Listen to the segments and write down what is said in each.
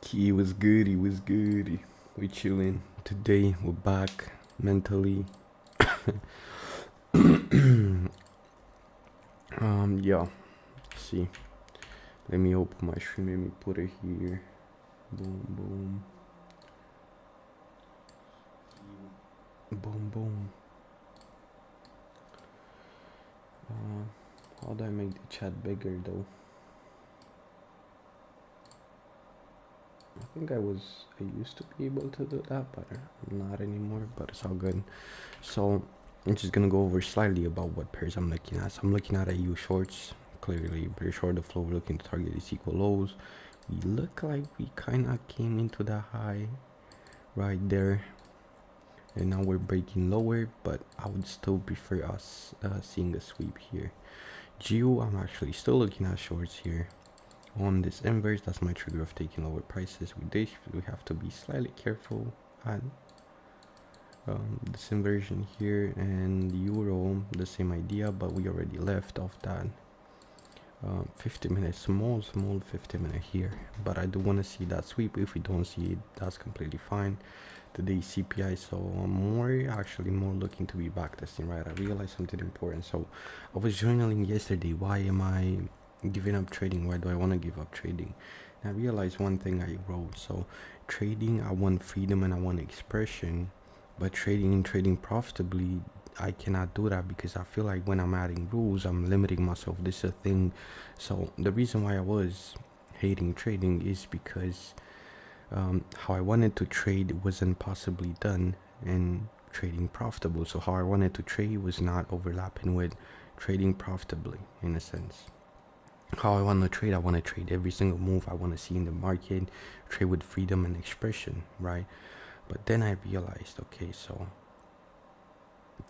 He was good. He was good. We chilling today. We're back mentally. Yeah. See, let me open my stream. Let me put it here. Boom, boom, boom, boom. How do I make the chat bigger though? I think I used to be able to do that, but I'm not anymore. But it's all good. So I'm just gonna go over slightly about what pairs I'm looking at. So I'm looking at AU shorts. Clearly, pretty sure the flow we're looking to target is equal lows. We look like we kind of came into the high right there, and now we're breaking lower. But I would still prefer us seeing a sweep here. GU, I'm actually still looking at shorts here. On this inverse, that's my trigger of taking lower prices. With this, we have to be slightly careful at this inversion here. And euro, the same idea, but we already left off that 50 minutes, small 50 minute here. But I do want to see that sweep. If we don't see it, that's completely fine. Today's CPI, so I'm actually more looking to be backtesting, right? I realized something important. So I was journaling yesterday. Why am I giving up trading? Why do I want to give up trading? And I realized one thing I wrote. So trading, I want freedom and I want expression, but trading profitably, I cannot do that because I feel like when I'm adding rules, I'm limiting myself. This is a thing. So the reason why I was hating trading is because how I wanted to trade wasn't possibly done and trading profitable. So how I wanted to trade was not overlapping with trading profitably, in a sense. How I want to trade every single move I want to see in the market, trade with freedom and expression, right? But then I realized, okay, so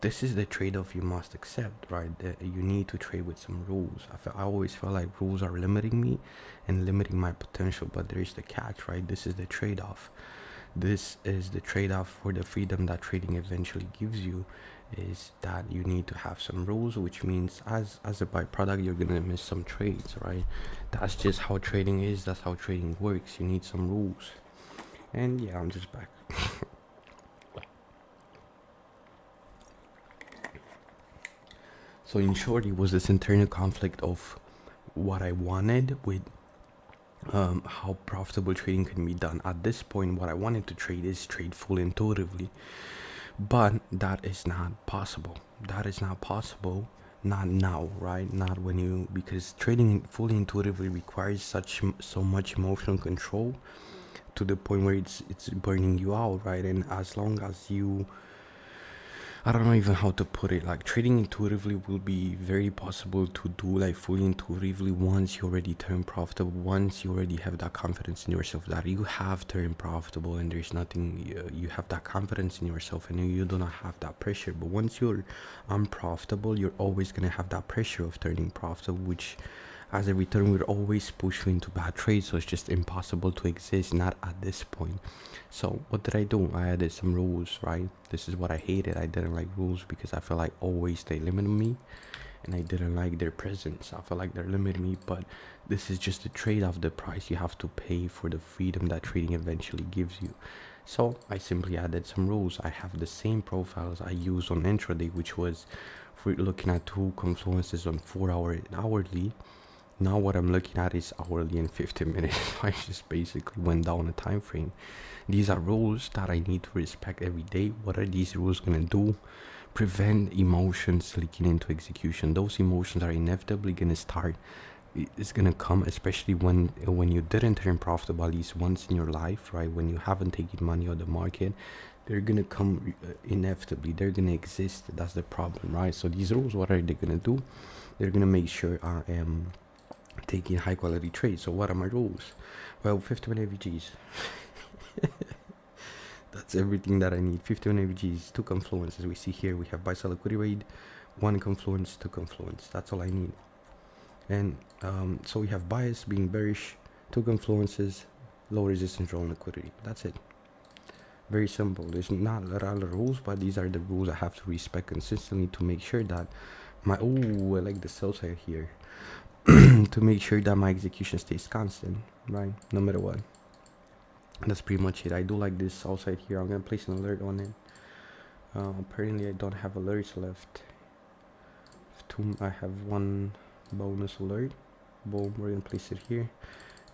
this is the trade-off you must accept, right? That you need to trade with some rules. I always felt like rules are limiting me and limiting my potential, but there is the catch, right? This is the trade-off. This is the trade-off for the freedom that trading eventually gives you, is that you need to have some rules, which means as a byproduct, you're gonna miss some trades, right? That's just how trading is. That's how trading works. You need some rules. And yeah, I'm just back. So in short, it was this internal conflict of what I wanted with how profitable trading can be done. At this point, what I wanted to trade is trade full intuitively, but that is not possible. That is not possible. Not now, right? Not when you, because trading fully intuitively requires so much emotional control to the point where it's burning you out, right? And as long as you, I don't know even how to put it, like trading intuitively will be very possible to do like fully intuitively once you already turn profitable, once you already have that confidence in yourself that you have turned profitable and there's nothing, you have that confidence in yourself and you do not have that pressure. But once you're unprofitable, you're always going to have that pressure of turning profitable, which as a return will always push you into bad trades. So it's just impossible to exist, not at this point. So what did I do? I added some rules, right? This is what I hated. I didn't like rules because I felt like always they limited me and I didn't like their presence. I felt like they're limiting me, but this is just a trade off the price you have to pay for the freedom that trading eventually gives you. So I simply added some rules. I have the same profiles I used on intraday, which was for looking at two confluences on 4-hour and hourly. Now what I'm looking at is hourly and 15 minutes. I just basically went down a time frame. These are rules that I need to respect every day. What are these rules gonna do? Prevent emotions leaking into execution. Those emotions are inevitably gonna start. It's gonna come, especially when you didn't turn profitable at least once in your life, right? When you haven't taken money out of the market, they're gonna come inevitably. They're gonna exist. That's the problem, right? So these rules, what are they gonna do? They're gonna make sure I am taking high quality trades. So what are my rules? Well, 51 AVGs. That's everything that I need. 51 AVGs, 2 confluences. We see here we have buy sell liquidity rate, 1 confluence, 2 confluence. That's all I need. And so we have bias being bearish, 2 confluences, low resistance drawn liquidity. That's it. Very simple. There's not a lot of rules, but these are the rules I have to respect consistently to make sure that my, I like the sell side here. To make sure that my execution stays constant, right? No matter what. That's pretty much it. I do like this outside here. I'm gonna place an alert on it. Apparently I don't have alerts left. I have one bonus alert. Boom, we're gonna place it here.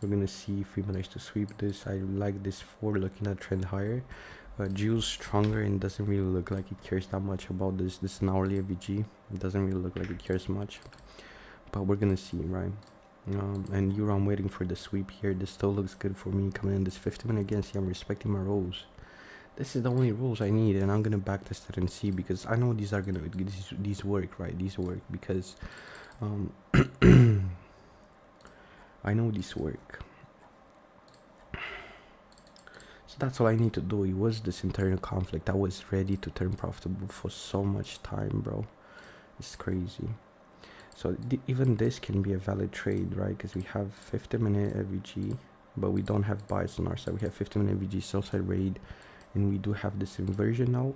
We're gonna see if we manage to sweep this. I like this 4 looking at trend higher. Juice stronger and doesn't really look like it cares that much about this. This is an hourly AVG. It doesn't really look like it cares much, but we're gonna see, right? And Euro, I'm waiting for the sweep here. This still looks good for me coming in this 50-minute again. See, I'm respecting my rolls. This is the only rules I need, and I'm gonna backtest it and see, because I know these are gonna these work, right? These work because I know these work. So that's all I need to do. It was this internal conflict. I was ready to turn profitable for so much time, bro. It's crazy. So even this can be a valid trade, right? Because we have 50-minute AVG, but we don't have buys on our side. We have 50-minute AVG, sell side raid, and we do have this inversion now,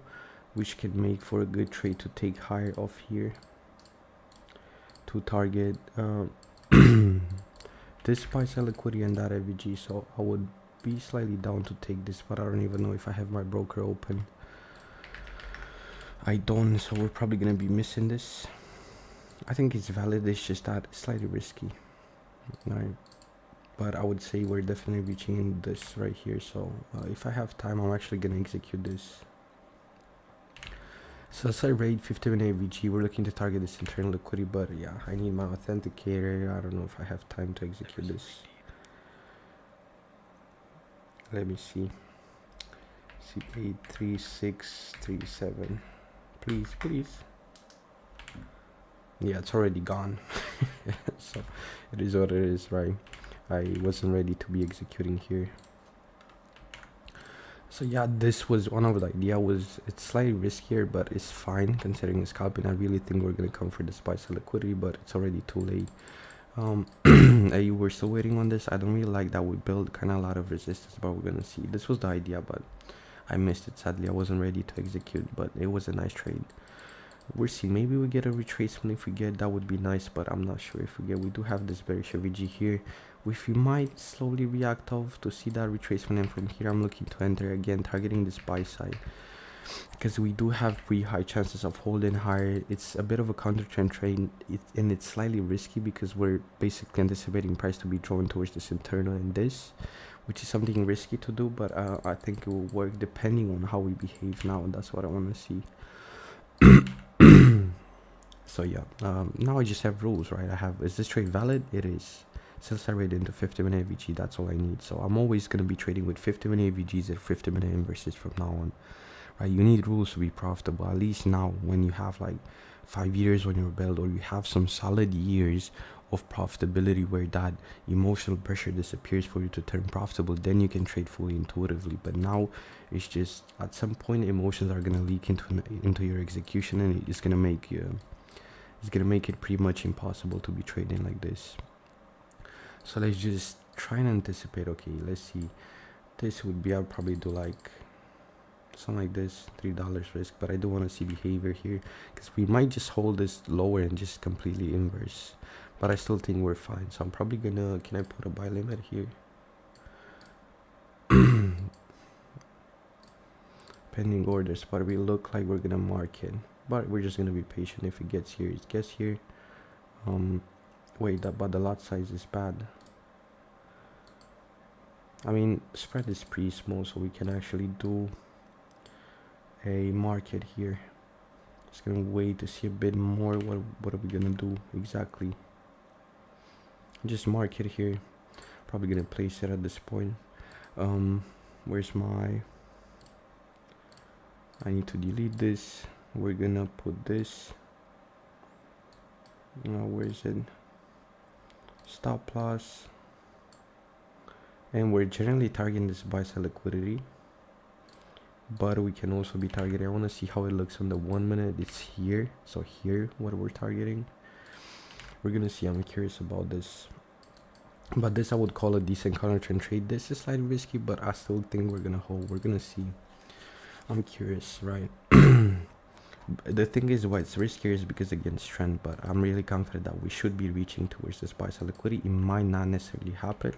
which can make for a good trade to take higher off here to target this buy sell liquidity and that AVG. So I would be slightly down to take this, but I don't even know if I have my broker open. I don't, so we're probably gonna be missing this. I think it's valid, it's just that it's slightly risky, right? But I would say we're definitely reaching in this right here. So if I have time, I'm actually gonna execute this. So let's say raid 50-minute AVG. We're looking to target this internal liquidity, but yeah, I need my authenticator. I don't know if I have time to execute this. Let me see. C83637. Please, please. Yeah, it's already gone. So it is what it is, right? I wasn't ready to be executing here. So yeah, this was one of the idea. It's slightly riskier, but it's fine considering the scalping. I really think we're gonna come for the spice of liquidity, but it's already too late. We're still waiting on this. I don't really like that we build kind of a lot of resistance, but we're gonna see. This was the idea, but I missed it. Sadly, I wasn't ready to execute, but it was a nice trade. We'll see. Maybe we get a retracement. If we get, that would be nice, but I'm not sure if we get. We do have this bearish AVG here, which we might slowly react off to see that retracement. And from here, I'm looking to enter again, targeting this buy side, because we do have pretty high chances of holding higher. It's a bit of a counter trend trade, and it's slightly risky because we're basically anticipating price to be drawn towards this internal and this, which is something risky to do, but I think it will work depending on how we behave now. That's what I want to see. So yeah, now I just have rules, right? Is this trade valid? It is. Sell side rate into 50-minute AVG, that's all I need. So I'm always going to be trading with 50-minute AVGs and 50-minute inverses from now on, right? You need rules to be profitable, at least now when you have like 5 years on your belt, or you have some solid years of profitability where that emotional pressure disappears for you to turn profitable. Then you can trade fully intuitively. But now it's just at some point emotions are going to leak into your execution, and it's going to make it pretty much impossible to be trading like this. So let's just try and anticipate. Okay, let's see. This would be, I'll probably do like something like this, $3 risk, but I do want to see behavior here, because we might just hold this lower and just completely inverse, but I still think we're fine. So I'm probably gonna, can I put a buy limit here? Pending orders, but we look like we're gonna mark it, but we're just gonna be patient. If it gets here, it gets here. Wait, but the lot size is bad. I mean, spread is pretty small, so we can actually do a market here. Just gonna wait to see a bit more. What are we gonna do exactly? Just market here. Probably gonna place it at this point. Where's my, I need to delete this. We're gonna put this, where is it, stop loss, and we're generally targeting this buy sell liquidity, but we can also be targeting, I want to see how it looks on the 1 minute. It's here, so here what we're targeting, we're gonna see. I'm curious about this, but this I would call a decent counter trend trade. This is slightly risky, but I still think we're gonna hold. We're gonna see. I'm curious, right? The thing is, why it's riskier is because against trend, but I'm really confident that we should be reaching towards this buy sell liquidity. It might not necessarily happen,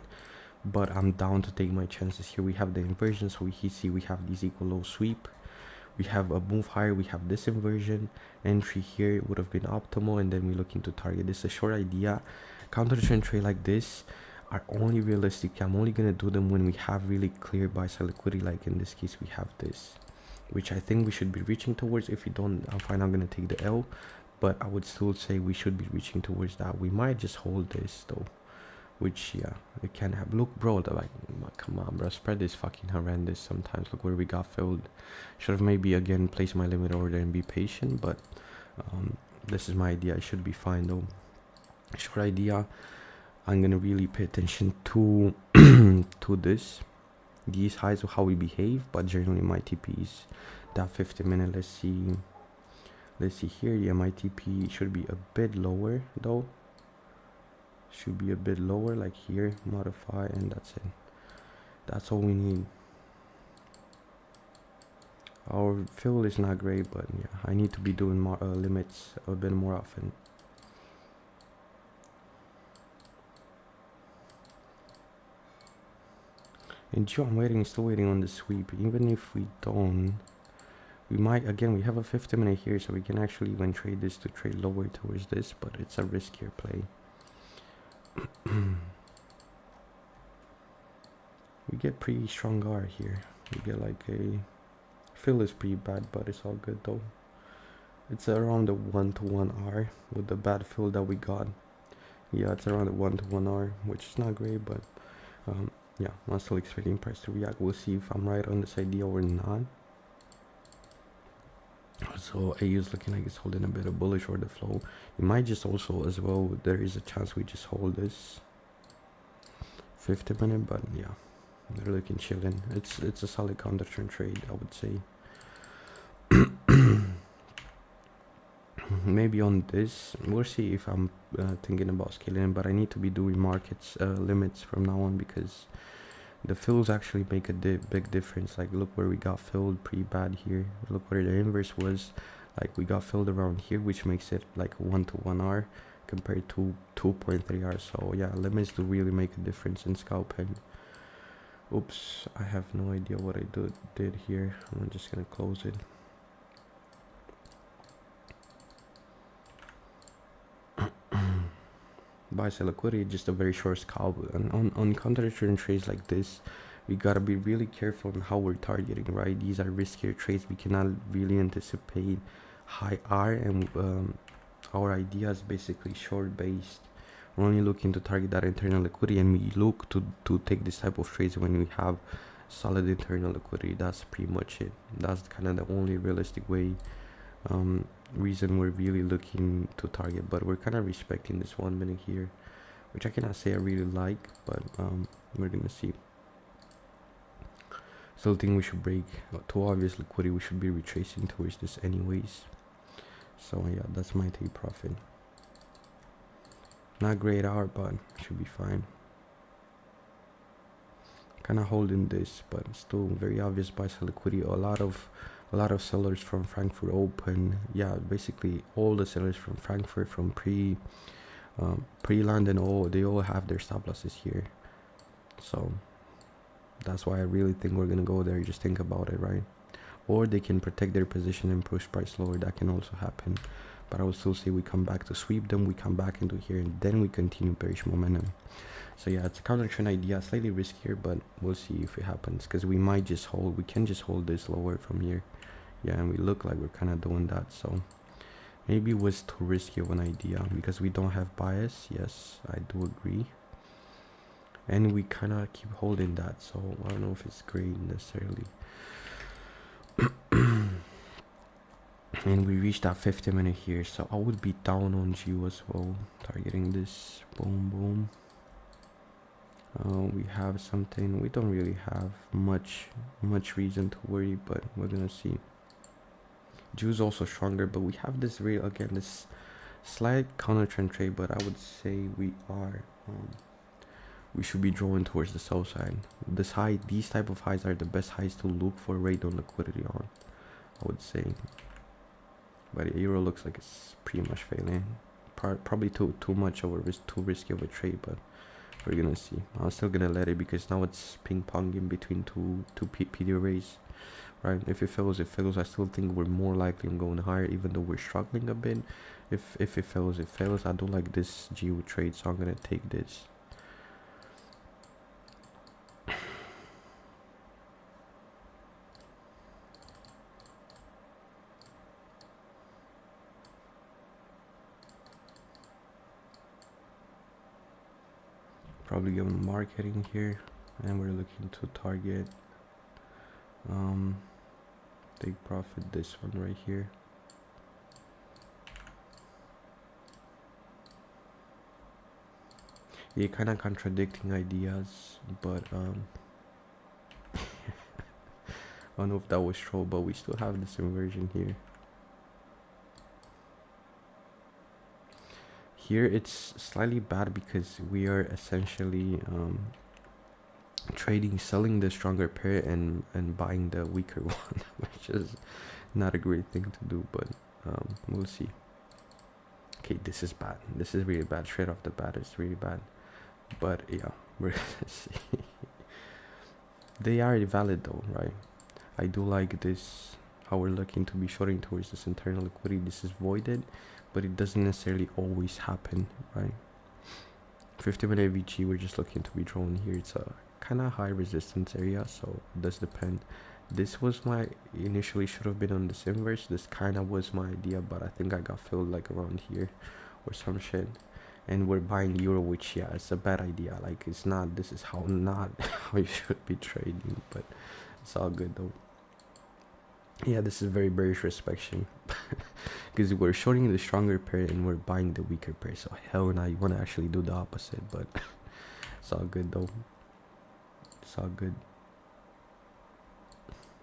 but I'm down to take my chances here. We have the inversion, so we see we have these equal low sweep, we have a move higher, we have this inversion entry here would have been optimal, and then we're looking to target. This is a short idea. Counter trend trade like this are only realistic. I'm only gonna do them when we have really clear buy side liquidity, like in this case we have this, which I think we should be reaching towards. If we don't, I'm fine, I'm gonna take the L, but I would still say we should be reaching towards that. We might just hold this though, which yeah, it can have. Look bro, like come on bro, spread is fucking horrendous sometimes. Look where we got filled. Should have maybe again placed my limit order and be patient, but this is my idea. I should be fine though. Short idea, I'm gonna really pay attention to to these highs of how we behave, but generally my TP is that 50-minute. Let's see here. Yeah, my TP should be a bit lower though, should be a bit lower, like here, modify, and that's it. That's all we need. Our fill is not great, but yeah, I need to be doing more limits a bit more often. And Joe, I'm waiting, still waiting on the sweep. Even if we don't, we might, again, we have a 50-minute here, so we can actually even trade this to trade lower towards this, but it's a riskier play. We get pretty strong R here. We get like a fill is pretty bad, but it's all good though. It's around the 1-to-1 R with the bad fill that we got. Yeah, it's around the 1-to-1 R, which is not great, but yeah, I'm still expecting price to react. We'll see if I'm right on this idea or not. So AU is looking like it's holding a bit of bullish order flow. It might just also as well, there is a chance we just hold this 50-minute, but yeah, they're looking chilling. It's a solid counter trend trade, I would say. Maybe on this, we'll see if I'm thinking about scaling, but I need to be doing markets limits from now on, because the fills actually make a big difference. Like look where we got filled pretty bad here. Look where the inverse was. Like we got filled around here, which makes it like 1-to-1 R compared to 2.3 R. So yeah, limits do really make a difference in scalping. Oops, I have no idea what I did here. I'm just gonna close it. Buy sell liquidity, just a very short scalp. And on counter trend trades like this, we gotta be really careful on how we're targeting, right? These are riskier trades. We cannot really anticipate high R, and our idea is basically short based. We're only looking to target that internal liquidity, and we look to take this type of trades when we have solid internal liquidity. That's pretty much it. That's kind of the only realistic way, reason we're really looking to target. But we're kind of respecting this 1 minute here, which I cannot say I really like, but we're gonna see. Still think we should break too obvious liquidity. We should be retracing towards this anyways. So yeah, that's my take profit. Not great hour, but should be fine. Kind of holding this, but still very obvious buy sell liquidity. A lot of sellers from Frankfurt open. Yeah, basically all the sellers from Frankfurt, from pre-London, they all have their stop losses here. So that's why I really think we're gonna go there. Just think about it, right? Or they can protect their position and push price lower. That can also happen. But I would still say we come back to sweep them, we come back into here, and then we continue bearish momentum. So yeah, it's a counter trend idea, slightly riskier, but we'll see if it happens, because we might just hold, we can just hold this lower from here. Yeah, and we look like we're kind of doing that. So maybe it was too risky of an idea because we don't have bias. Yes, I do agree. And we kind of keep holding that, so I don't know if it's great necessarily. And we reached that 50-minute here, so I would be down on GU as well, targeting this. Boom, boom. We have something. We don't really have much reason to worry, but we're gonna see. GU's also stronger, but we have this real, again, this slight counter trend trade, but I would say we are we should be drawing towards the sell side. This high, these type of highs are the best highs to look for rate on liquidity on, I would say. But the euro looks like it's pretty much failing. Probably too much of a risk, too risky of a trade, but We're gonna see. I'm still gonna let it because now it's ping pong in between two PD arrays, right? If it fails, it fails. I still think we're more likely on going higher, even though we're struggling a bit. If it fails, it fails. I don't like this GU trade, so I'm gonna take this. Probably going marketing here, and we're looking to target take profit this one right here. Yeah, kind of contradicting ideas, but I don't know if that was true, but we still have this inversion here. Here it's slightly bad because we are essentially trading, selling the stronger pair and buying the weaker one, which is not a great thing to do, but we'll see. Okay, this is bad. This is really bad. Straight off the bat, it's really bad. But yeah, we're gonna see. They are valid though, right? I do like this, how we're looking to be shorting towards this internal liquidity. This is voided, but it doesn't necessarily always happen, right? 50-minute VG, we're just looking to be drawn here. It's a kind of high resistance area, so it does depend. This was my initially should have been on this inverse. This kind of was my idea, but I think I got filled like around here or some shit. And we're buying euro, which yeah, it's a bad idea. Like it's not, this is how not how you should be trading, but it's all good though. Yeah, this is very bearish inspection because we're shorting the stronger pair and we're buying the weaker pair. So hell no, you want to actually do the opposite, but it's all good though. It's all good.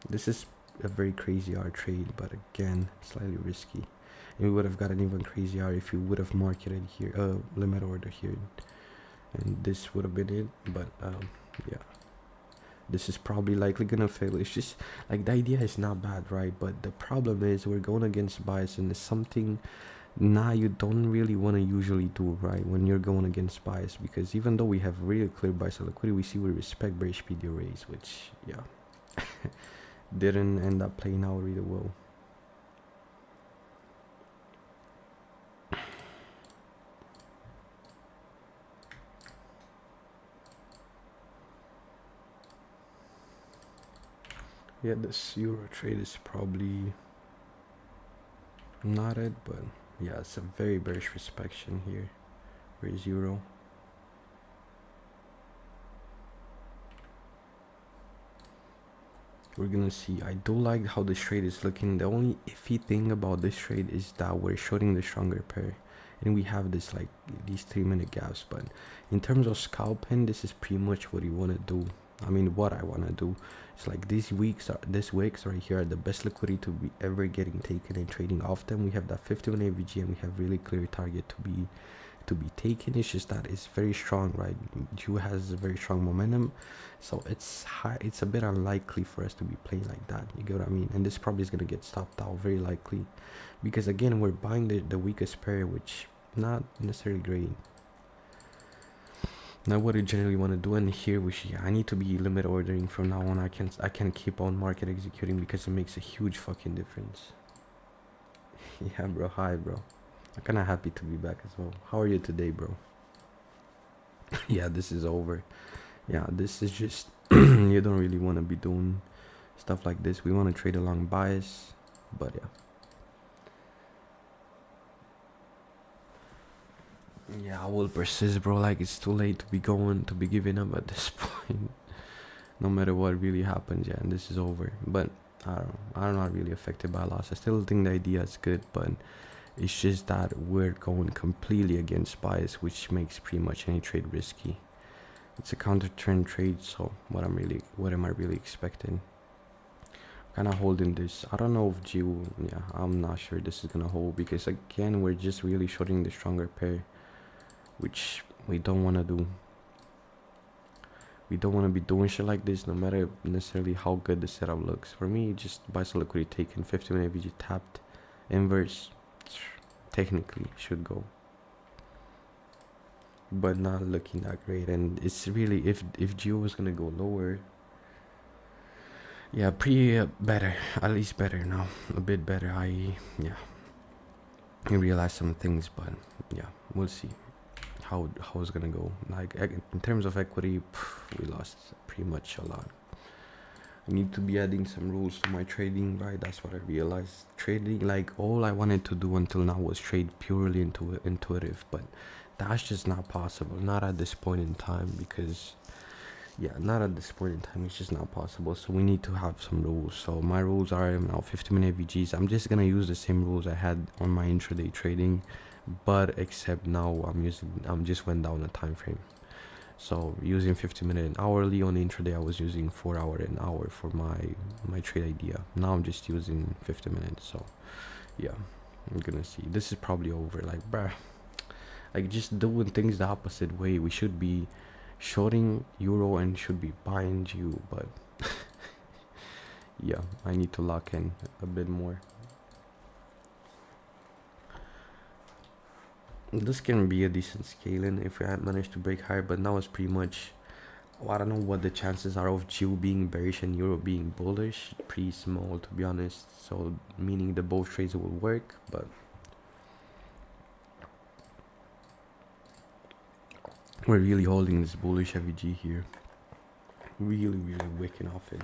This is a very crazy R trade, but again, slightly risky. And we would have got an even crazier if you would have marketed here, limit order here, and this would have been it. But yeah, this is probably likely gonna fail. It's just like the idea is not bad, right? But the problem is we're going against bias, and it's something now you don't really want to usually do, right? When you're going against bias, because even though we have really clear bias of liquidity, we see we respect bearish PD arrays, which yeah, didn't end up playing out really well. Yeah, this euro trade is probably not it, but yeah, it's a very bearish inspection here. Where's euro? We're gonna see. I do like how this trade is looking. The only iffy thing about this trade is that we're shorting the stronger pair, and we have this like these 3-minute gaps. But in terms of scalping, this is pretty much what you want to do. I mean, what I want to do. It's like these wicks right here are the best liquidity to be ever getting taken and trading off them. We have that 50-minute VG and we have really clear target to be taken. It's just that it's very strong, right? Jew has a very strong momentum, so it's a bit unlikely for us to be playing like that, you get what I mean? And this probably is going to get stopped out very likely because again we're buying the weakest pair, which not necessarily great. Now what I generally want to do, and here which yeah, I need to be limit ordering from now on. I can't keep on market executing because it makes a huge fucking difference. Yeah bro, hi bro, I'm kind of happy to be back as well. How are you today, bro? Yeah, this is over. Yeah, this is just you don't really want to be doing stuff like this. We want to trade along bias, but yeah. Yeah, I will persist, bro. Like it's too late to be giving up at this point. No matter what really happens, yeah, and this is over. But I don't know. I'm not really affected by loss. I still think the idea is good, but it's just that we're going completely against bias, which makes pretty much any trade risky. It's a counter trend trade, so what am I really expecting? Kind of holding this. I don't know if yeah, I'm not sure this is gonna hold because again we're just really shorting the stronger pair, which we don't want to do. We don't want to be doing shit like this, no matter necessarily how good the setup looks. For me, just buy some liquidity taken, 50-minute VG tapped, inverse, technically should go. but not looking that great. And it's really, if Geo was gonna go lower, yeah, pretty better, at least better now, a bit better. Yeah, I realized some things, but yeah, we'll see how it's gonna go. Like in terms of equity, we lost pretty much a lot. I need to be adding some rules to my trading, right? That's what I realized. Trading, like all I wanted to do until now was trade purely intuitive, but that's just not possible. Not at this point in time, because yeah, not at this point in time. It's just not possible. So we need to have some rules. So my rules are now 50-minute VGs. I'm just gonna use the same rules I had on my intraday trading, but except now I'm just went down a time frame. So using 50-minute and hourly on the intraday, I was using 4-hour and hour for my trade idea. Now I'm just using 50 minutes. So yeah, I'm gonna see. This is probably over. Like, bruh, like just doing things the opposite way. We should be shorting euro and should be buying you, but yeah, I need to lock in a bit more. This can be a decent scaling if we had managed to break higher, but now it's pretty much, well, I don't know what the chances are of Jew being bearish and Euro being bullish. Pretty small, to be honest. So meaning the both trades will work, but we're really holding this bullish FVG here. Really wicking off it.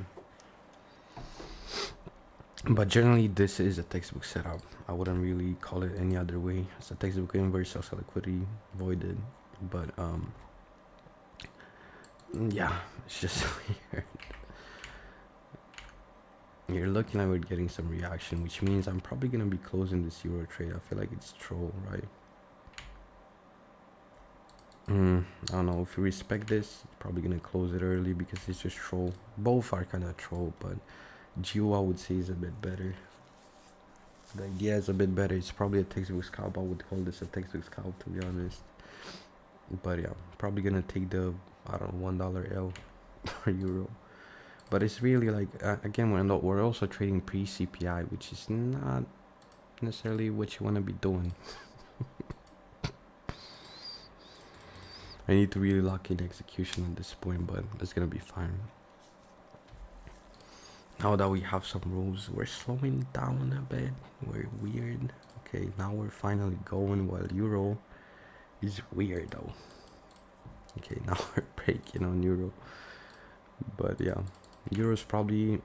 But generally, this is a textbook setup. I wouldn't really call it any other way. It's a textbook inverse of liquidity voided, but yeah, it's just weird. You're looking like we're getting some reaction, which means I'm probably gonna be closing this euro trade. I feel like it's troll, right? I don't know. If you respect this, probably gonna close it early because it's just troll. Both are kind of troll, but Geo I would say is a bit better. The idea is a bit better. It's probably a textbook scalp. I would call this a textbook scalp, to be honest. But yeah, probably gonna take the, I don't know, $1 L per euro. But it's really like, again, we're also trading pre-CPI, which is not necessarily what you want to be doing. I need to really lock in execution at this point, but it's gonna be fine. Now that we have some rules, we're slowing down a bit. We're weird. Okay, now we're finally going while euro is weird though. Okay, now we're breaking on euro. But yeah, euro's probably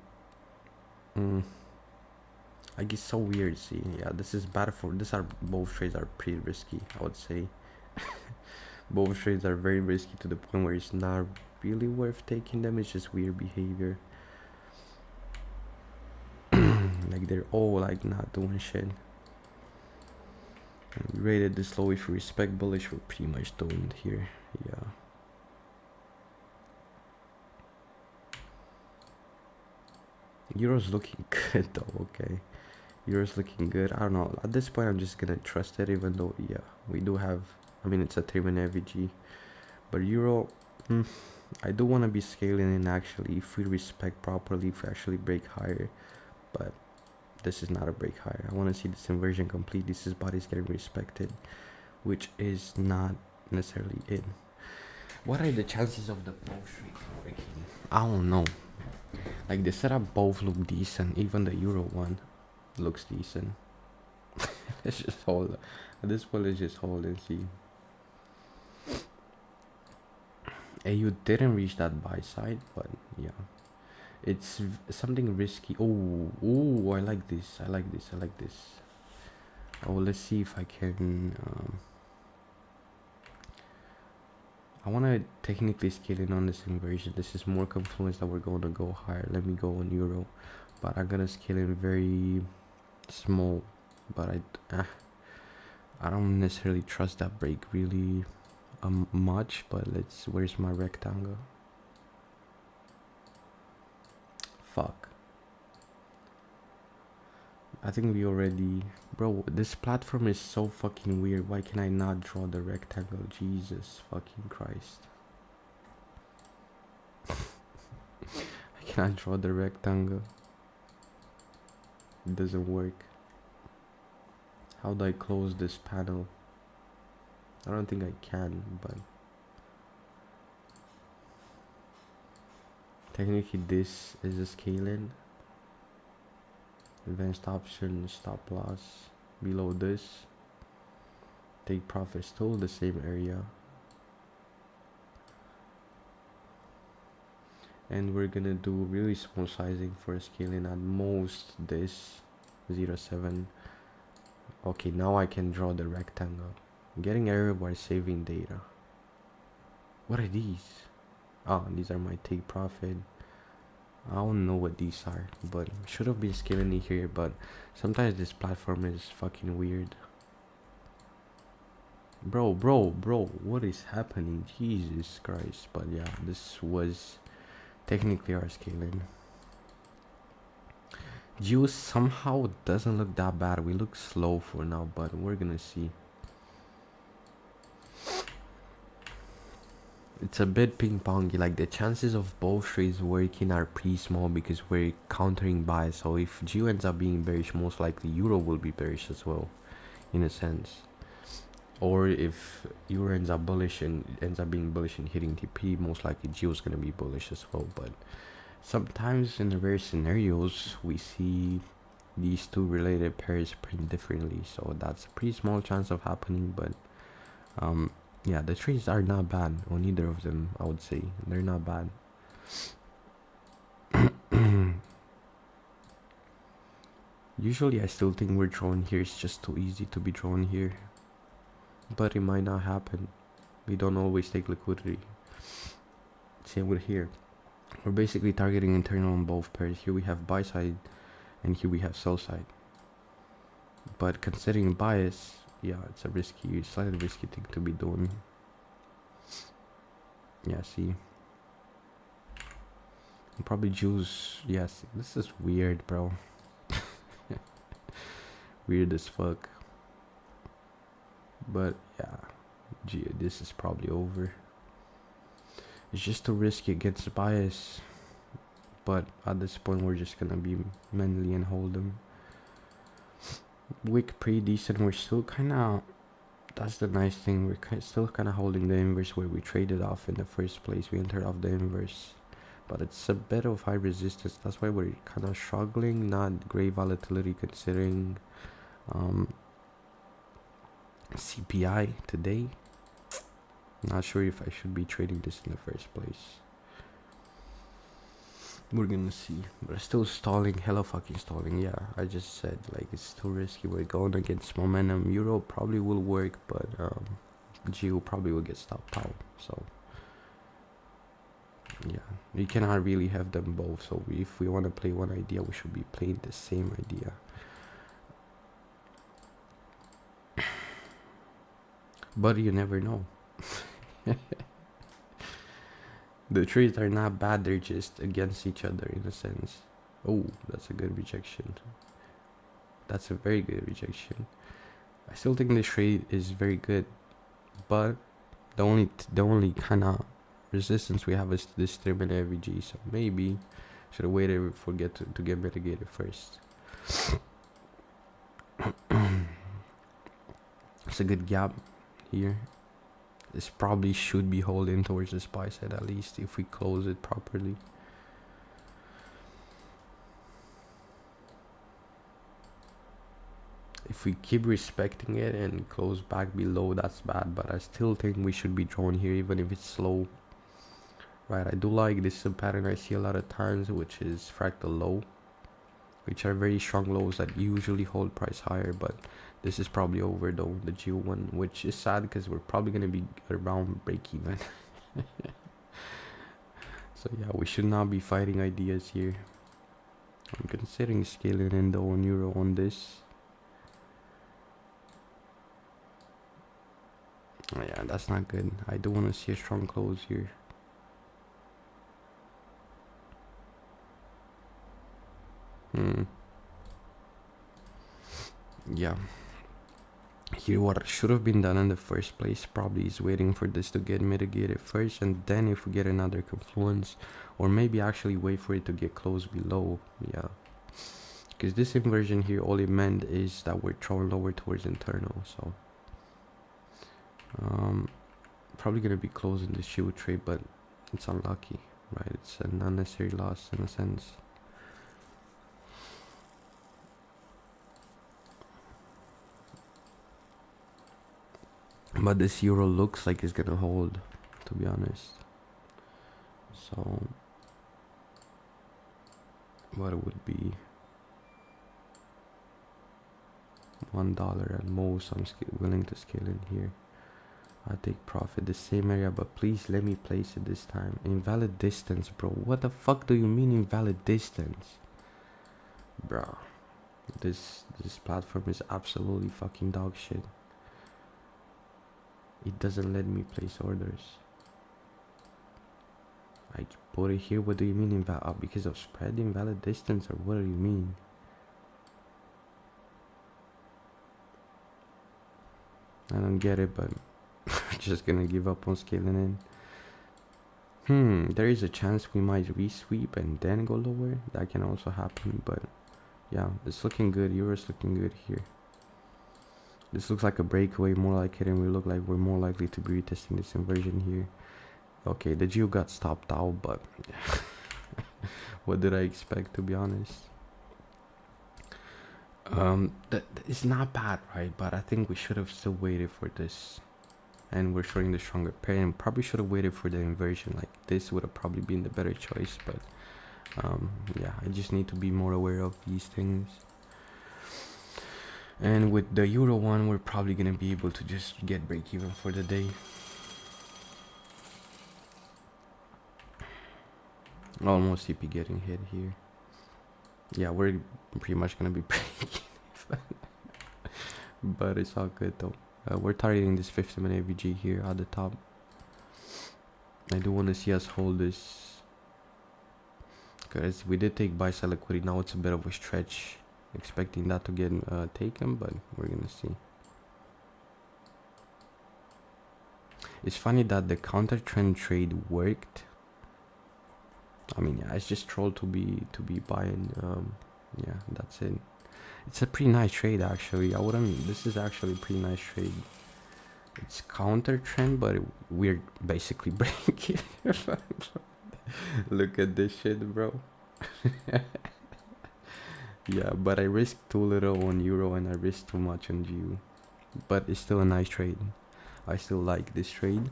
I guess so weird. See, yeah, this is bad for both trades are pretty risky, I would say. Both trades are very risky to the point where it's not really worth taking them. It's just weird behavior. Like they're all like not doing shit. And we rated this low. If we respect bullish, we're pretty much doing it here. Yeah. Euro's looking good though. Okay, Euro's looking good. I don't know. At this point, I'm just gonna trust it, even though yeah, we do have. I mean, it's a 3-minute FVG, but euro. I do want to be scaling in actually if we respect properly, if we actually break higher, but this is not a break higher. I want to see this inversion complete. This is bodies getting respected, which is not necessarily it. What are the chances of the both trades breaking? I don't know. Like the setup both look decent. Even the euro one looks decent. Let's just hold. At this point, let's just hold and see. You didn't reach that buy side, but yeah, it's something risky. Oh, I like this. I like this. I like this. Oh, let's see if I can. I want to technically scale in on this inversion. This is more confluence that we're going to go higher. Let me go on euro, but I'm gonna scale in very small. But I don't necessarily trust that break really much. But where's my rectangle? Fuck. I think we already, bro, this platform is so fucking weird. Why can I not draw the rectangle? Jesus fucking Christ. I cannot draw the rectangle. It doesn't work. How do I close this panel? I don't think I can, but Technically this is a scaling. Advanced option, stop loss. Below this, take profit, still the same area. And we're gonna do really small sizing for scaling, at most this 0.7. Okay, now I can draw the rectangle. Getting error while saving data. What are these? Oh, these are my take profit. I don't know what these are, but should have been scaling it here, but sometimes this platform is fucking weird. Bro, what is happening? Jesus Christ. But yeah, this was technically our scaling. Juice somehow doesn't look that bad. We look slow for now, but we're gonna see. It's a bit ping-pongy. Like, the chances of both trades working are pretty small because we're countering bias. So if GU ends up being bearish, most likely Euro will be bearish as well, in a sense. Or if Euro ends up bullish and ends up being bullish and hitting TP, most likely GU is gonna be bullish as well. But sometimes in the rare scenarios, we see these two related pairs print differently. So that's a pretty small chance of happening, but yeah, the trades are not bad on either of them. I would say they're not bad. Usually I still think we're drawn here. It's just too easy to be drawn here, but it might not happen. We don't always take liquidity. Same with here. We're basically targeting internal on both pairs. Here we have buy side and here we have sell side, but considering bias, yeah, it's a slightly risky thing to be doing. Yeah, see, probably juice. Yes, this is weird, bro. Weird as fuck. But yeah, gee, this is probably over. It's just too risky against bias, but at this point we're just gonna be manly and hold them. Wick pretty decent. We're still kind of, that's the nice thing, we're still kind of holding the inverse where we traded off in the first place. We entered off the inverse, but it's a bit of high resistance. That's why we're kind of struggling. Not great volatility considering CPI today. Not sure if I should be trading this in the first place. We're gonna see. But still stalling, hella fucking stalling. Yeah, I just said, like, it's too risky. We're going against momentum. Euro probably will work, but GU probably will get stopped out. So yeah, we cannot really have them both. So if we want to play one idea, we should be playing the same idea. But you never know. The trades are not bad, they're just against each other in a sense. Oh, that's a good rejection. That's a very good rejection. I still think this trade is very good, but the only kind of resistance we have is this 3-minute FVG. So maybe should have waited for to get mitigated first. It's a good gap here. This probably should be holding towards the buy side, at least if we close it properly. If we keep respecting it and close back below, that's bad, but I still think we should be drawn here even if it's slow. Right, I do like this pattern I see a lot of times, which is fractal low, which are very strong lows that usually hold price higher, but this is probably over though, the GU one, which is sad because we're probably going to be around break even. So yeah, we should not be fighting ideas here. I'm considering scaling in though on Euro on this. Oh yeah, that's not good. I do want to see a strong close here. Yeah. Here what should have been done in the first place probably is waiting for this to get mitigated first, and then if we get another confluence, or maybe actually wait for it to get close below. Yeah, because this inversion here, all it meant is that we're thrown lower towards internal. So probably gonna be closing this shield trade, but it's unlucky. right? It's an unnecessary loss in a sense. But this euro looks like it's gonna hold, to be honest. So what it would be $1 at most. I'm willing to scale in here. I take profit the same area, but please let me place it this time. Invalid distance, bro. What the fuck do you mean invalid distance, bro? This platform is absolutely fucking dog shit. It doesn't let me place orders. I put it here. What do you mean invalid? Because of spread invalid distance, or what do you mean? I don't get it, but I'm just gonna give up on scaling in. There is a chance we might resweep and then go lower. That can also happen, but yeah, it's looking good. Euro's looking good here. This looks like a breakaway, more like it, and we look like we're more likely to be retesting this inversion here. Okay, the Geo got stopped out, but what did I expect, to be honest? It's not bad, right? But I think we should have still waited for this. And we're showing the stronger pair, and probably should have waited for the inversion. Like this would have probably been the better choice, but yeah, I just need to be more aware of these things. And with the euro one, we're probably gonna be able to just get break even for the day. Almost CP getting hit here. Yeah, we're pretty much gonna be breaking even. But it's all good though. We're targeting this 50-minute VG here at the top. I do want to see us hold this, because we did take buy sell liquidity. Now it's a bit of a stretch, expecting that to get taken, but we're gonna see. It's funny that the counter trend trade worked. I mean, yeah, it's just troll to be buying. Yeah, that's it. It's a pretty nice trade actually. I wouldn't. This is actually a pretty nice trade. It's counter trend, but we're basically breaking. Look at this shit, bro. Yeah, but I risked too little on euro and I risked too much on GU. But it's still a nice trade. I still like this trade.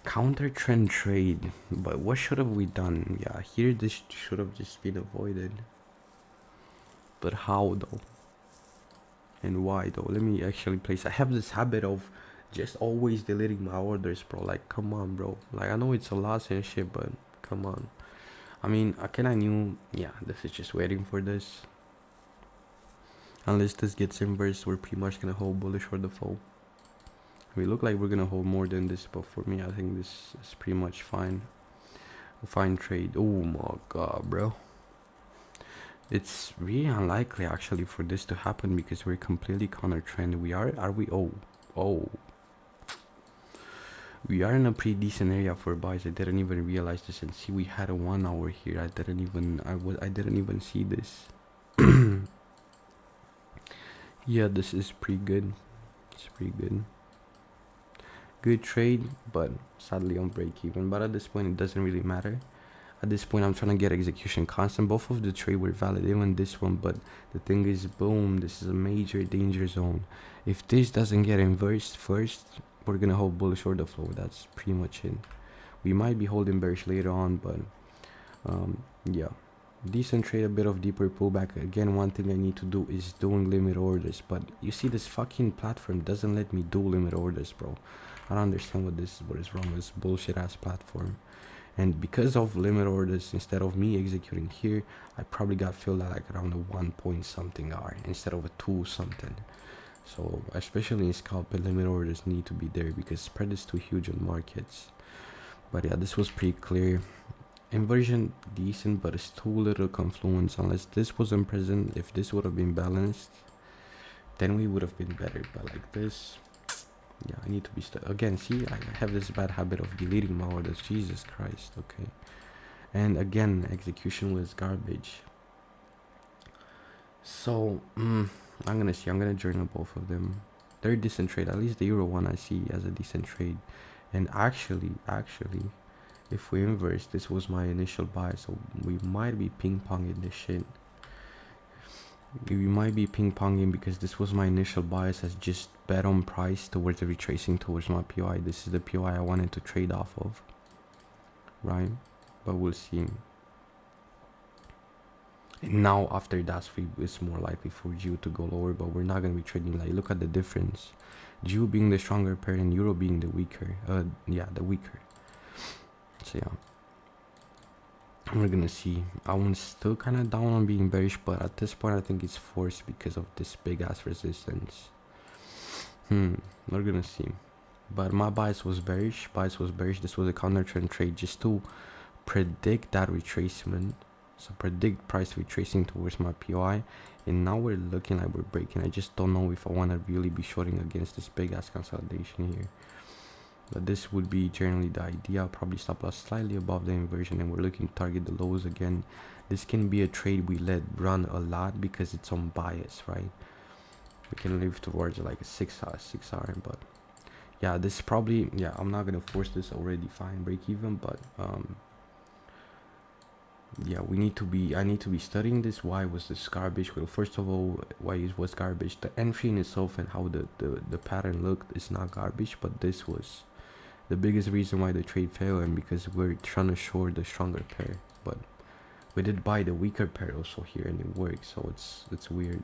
Counter trend trade, but what should have we done? Yeah, here this should have just been avoided. But how though? And why though? Let me actually place. I have this habit of just always deleting my orders, bro. Like, come on, bro. Like, I know it's a loss and shit, but come on. I mean, I knew, yeah, this is just waiting for this. Unless this gets inverse, we're pretty much gonna hold bullish or the fall. We look like we're gonna hold more than this, but for me, I think this is pretty much fine. A fine trade. Oh my god, bro. It's really unlikely actually for this to happen because we're completely counter trend. We are we? Oh. We are in a pretty decent area for buys. I didn't even realize this, and see we had a 1 hour here. I didn't even see this. Yeah, this is pretty good. It's pretty good. Good trade, but sadly on break even. But at this point it doesn't really matter. At this point I'm trying to get execution constant. Both of the trade were valid, even this one, but the thing is, boom, this is a major danger zone. If this doesn't get inversed first, we're gonna hold bullish order flow. That's pretty much it. We might be holding bearish later on, but yeah, decent trade, a bit of deeper pullback. Again, one thing I need to do is doing limit orders, but you see this fucking platform doesn't let me do limit orders, bro. I don't understand what is wrong with this bullshit ass platform. And because of limit orders, instead of me executing here, I probably got filled at like around a 1 point something R instead of a 2 something. So especially in scalp, limit orders need to be there because spread is too huge on markets. But yeah, this was pretty clear. Inversion decent, but it's too little confluence. Unless this wasn't present, if this would have been balanced, then we would have been better. But like this, yeah, I need to be again. See, I have this bad habit of deleting my orders. Jesus Christ. Okay, and again, execution was garbage. So I'm gonna journal both of them. They're a decent trade. At least the euro one I see as a decent trade. And actually, if we inverse, this was my initial buy, so we might be ping-ponging this shit. We might be ping-ponging because this was my initial bias as just bet on price towards the retracing towards my POI. This is the POI I wanted to trade off of, right? But we'll see. And now after that sweep, it's more likely for GU to go lower, but we're not going to be trading. Like, look at the difference. GU being the stronger pair and Euro being the weaker. Yeah, the weaker. So yeah, we're gonna see. I'm still kind of down on being bearish, but at this point I think it's forced because of this big ass resistance. We're gonna see. But my bias was bearish. This was a counter trend trade just to predict that retracement. So predict price retracing towards my POI, and now we're looking like we're breaking. I just don't know if I want to really be shorting against this big ass consolidation here. But this would be generally the idea. I'll probably stop loss slightly above the inversion, and we're looking to target the lows again. This can be a trade we let run a lot because it's on bias, right? We can live towards like a 6 hour, but yeah, this probably, yeah, I'm not gonna force this already fine break even, but yeah, I need to be studying this. Why was this garbage? Well, first of all, why it was garbage, the entry in itself and how the pattern looked is not garbage, but this was the biggest reason why the trade failed, and because we're trying to short the stronger pair, but we did buy the weaker pair also here and it worked, so it's weird.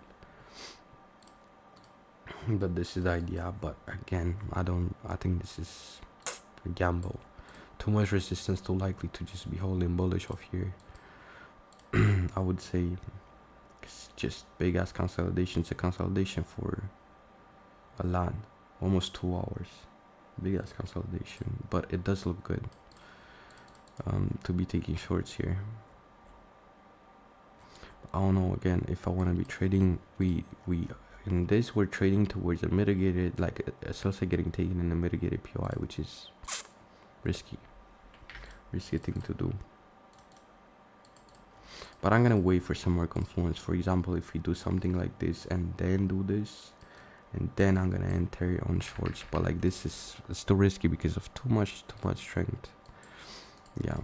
But this is the idea. But again, I think this is a gamble. Too much resistance, too likely to just be holding bullish off here. I would say it's just big ass consolidation. It's a consolidation for a lot, almost 2 hours. Big ass consolidation, but it does look good to be taking shorts here. I don't know, again, if I want to be trading. We in this, we're trading towards a mitigated, like a sell side getting taken in a mitigated POI, which is risky thing to do. But I'm gonna wait for some more confluence. For example, if we do something like this and then do this, and then I'm gonna enter on shorts. But like this is, it's too risky because of too much strength. Yeah.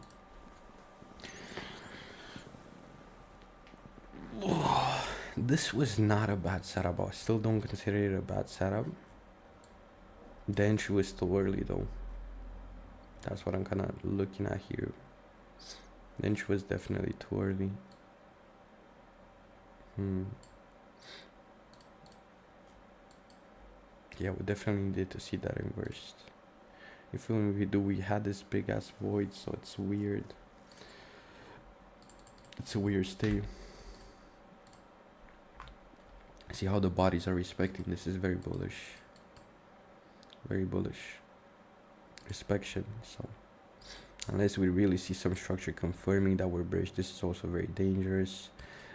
This was not a bad setup. I still don't consider it a bad setup. The entry was too early though. That's what I'm kind of looking at here. The entry was definitely too early. Yeah, we definitely needed to see that inversed. If we had this big ass void, so it's weird. It's a weird state. See how the bodies are respecting. This is very bullish. Very bullish. Respection. So unless we really see some structure confirming that we're bearish, this is also very dangerous.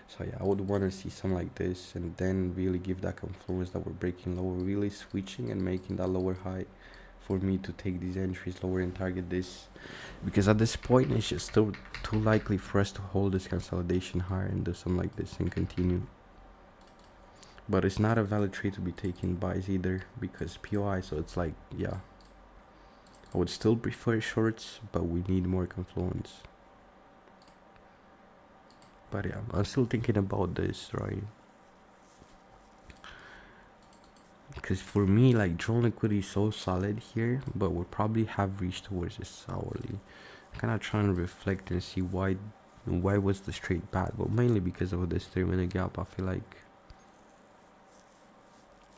So yeah, I would want to see something like this and then really give that confluence that we're breaking lower, really switching and making that lower high for me to take these entries lower and target this, because at this point it's just still too likely for us to hold this consolidation higher and do something like this and continue. But it's not a valid trade to be taking buys either because POI, so it's like, yeah, I would still prefer shorts, but we need more confluence. But yeah, I'm still thinking about this, right? Because for me, like, drone liquidity is so solid here, but we'll probably have reached towards this hourly. I'm kind of trying to reflect and see why was this trade bad, but mainly because of this 3-minute gap. I feel like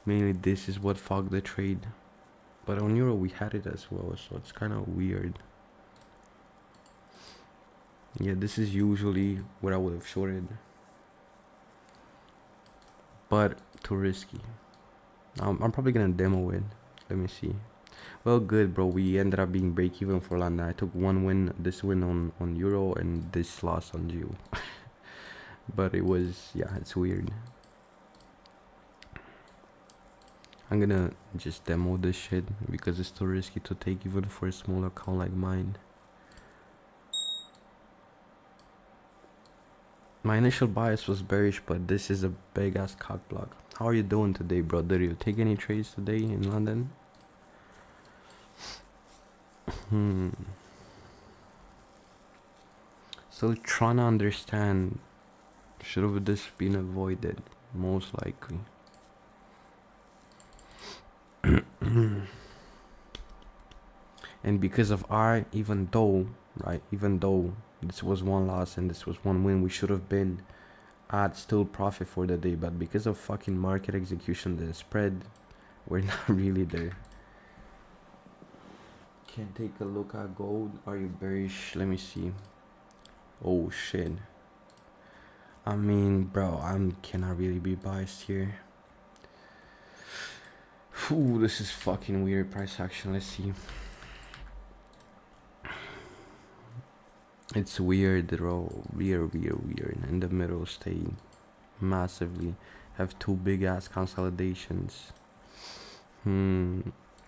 mainly this is what fogged the trade. But on Euro we had it as well, so it's kind of weird. Yeah, this is usually what I would have shorted, but too risky. I'm probably gonna demo it. Let me see. Well, good, bro. We ended up being break even for London. I took one win, this win on Euro, and this loss on GU. But it was, yeah, it's weird. I'm gonna just demo this shit because it's too risky to take even for a small account like mine. My initial bias was bearish, but this is a big ass cock block. How are you doing today, bro? Did you take any trades today in London? Still trying to understand. Should have this been avoided? Most likely. And because of our, even though, right, even though this was one loss and this was one win, we should have been at still profit for the day, but because of fucking market execution, the spread, we're not really there. Can take a look at gold. Are you bearish? Let me see. Oh shit. I mean, bro, cannot really be biased here. Ooh, this is fucking weird price action. Let's see. It's weird, bro. Weird. In the middle, stay massively. Have two big ass consolidations.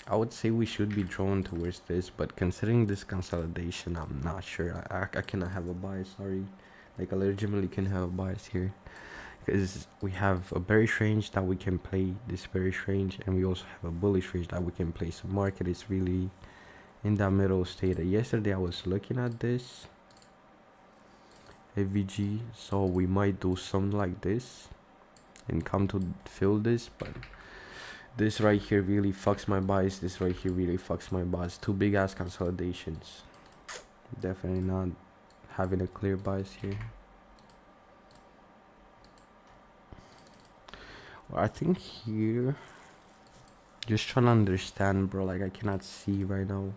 I would say we should be drawn towards this, but considering this consolidation, I'm not sure. I cannot have a bias. Sorry, like I legitimately can have a bias here, because we have a bearish range that we can play this bearish range, and we also have a bullish range that we can play. So market is really in that middle state. Yesterday I was looking at this AVG, so we might do something like this and come to fill this, but this right here really fucks my bias. This right here really fucks my bias. Two big ass consolidations. Definitely not having a clear bias here. Well, I think here, just trying to understand, bro. Like I cannot see right now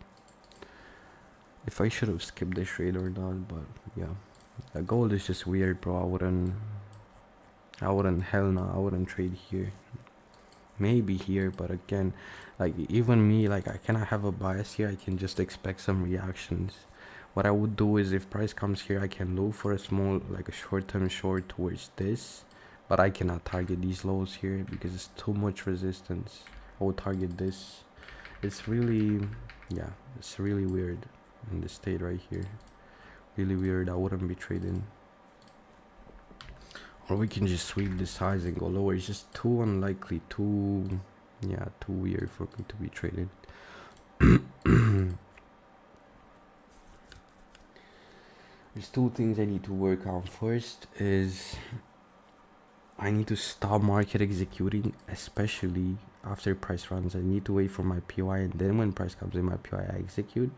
if I should have skipped this trade or not. But yeah, the gold is just weird, bro. I wouldn't, hell no, I wouldn't trade here. Maybe here, but again, like even me, like I cannot have a bias here. I can just expect some reactions. What I would do is if price comes here, I can look for a small, like a short-term short towards this, but I cannot target these lows here because it's too much resistance. I would target this. It's really, yeah, it's really weird in this state right here. Really weird. I wouldn't be trading. Or we can just sweep this size and go lower. It's just too unlikely, too weird for me to be traded. There's two things I need to work on. First is I need to stop market executing, especially after price runs. I need to wait for my PY, and then when price comes in my PY, I execute.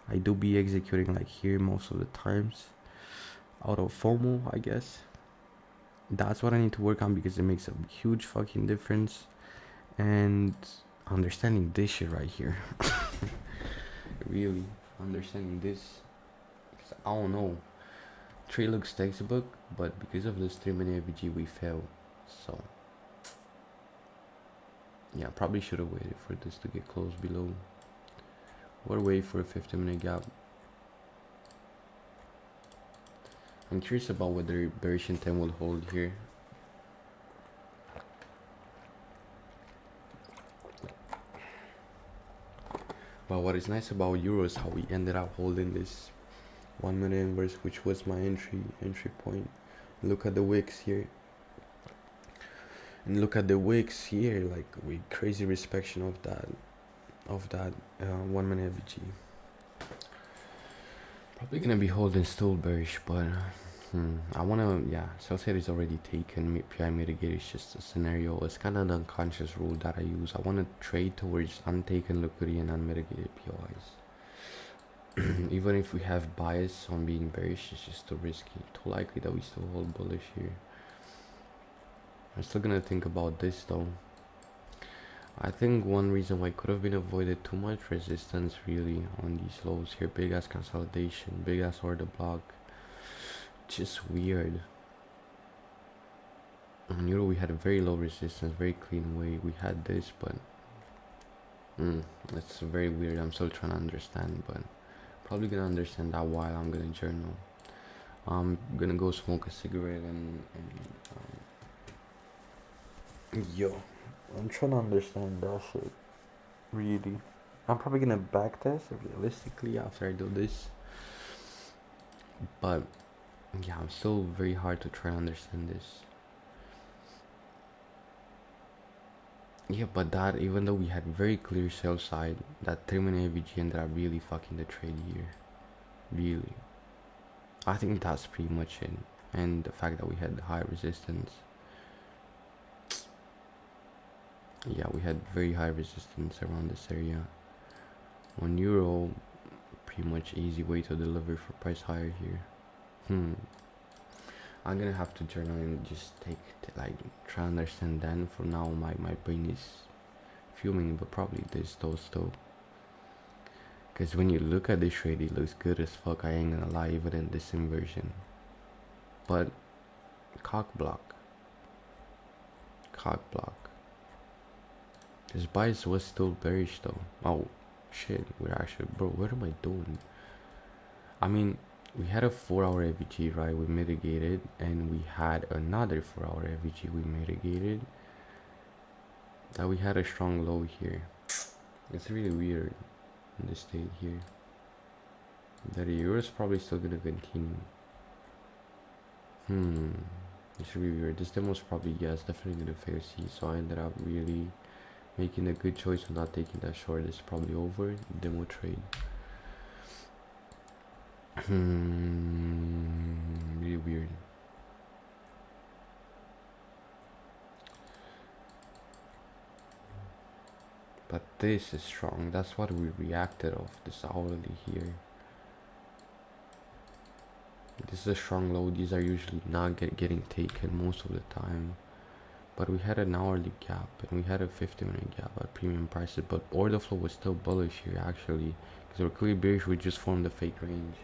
I do be executing like here most of the times out of FOMO, I guess. That's what I need to work on because it makes a huge fucking difference. And understanding this shit right here. Really understanding this. I don't know. Trade looks textbook, but because of this 3-minute AVG we fail. So yeah, probably should have waited for this to get close below. Or wait for a 15-minute gap. I'm curious about whether bearish intent will hold here. But what is nice about Euro is how we ended up holding this 1 minute inverse, which was my entry point. Look at the wicks here. And look at the wicks here, like with crazy respection of that 1 minute AVG. Probably gonna be holding still bearish, but I wanna, sell side is already taken. PI mitigate is just a scenario. It's kind of an unconscious rule that I use. I want to trade towards untaken liquidity and unmitigated POIs. Even if we have bias on being bearish, it's just too risky, too likely that we still hold bullish here. I'm still gonna think about this though. I think one reason why it could have been avoided too much resistance really on these lows here. Big ass consolidation, big ass order block. Just weird. On Euro we had a very low resistance, very clean way. We had this, but it's very weird. I'm still trying to understand, but probably gonna understand that while I'm gonna journal. I'm gonna go smoke a cigarette and yo, I'm trying to understand that shit. Really, I'm probably gonna backtest realistically after I do this, but yeah, I'm still very hard to try to understand this. Yeah, but that, even though we had very clear sell side, that 3-minute AVG ended up really fucking the trade here. Really. I think that's pretty much it. And the fact that we had high resistance. Yeah, we had very high resistance around this area. €1, pretty much easy way to deliver for price higher here. I'm gonna have to journal and just like try to understand. Then for now my brain is fuming, but probably this though still. Because when you look at this trade, it looks good as fuck, I ain't gonna lie, even in this inversion. But cock block. This bias was still bearish though. Oh shit, we're actually, bro, what am I doing? I mean, we had a 4-hour FVG, right? We mitigated, and we had another 4-hour FVG we mitigated. That we had a strong low here. It's really weird in this state here. That the euro is probably still gonna continue. It's really weird. This demo is probably, yes, definitely gonna fail C. So I ended up really making a good choice of not taking that short. It's probably over. Demo trade. Really weird. But this is strong. That's what we reacted off. This hourly here. This is a strong low. These are usually not getting taken most of the time. But we had an hourly gap and we had a 50-minute gap at premium prices. But order flow was still bullish here actually. Because we're clearly bearish, we just formed a fake range.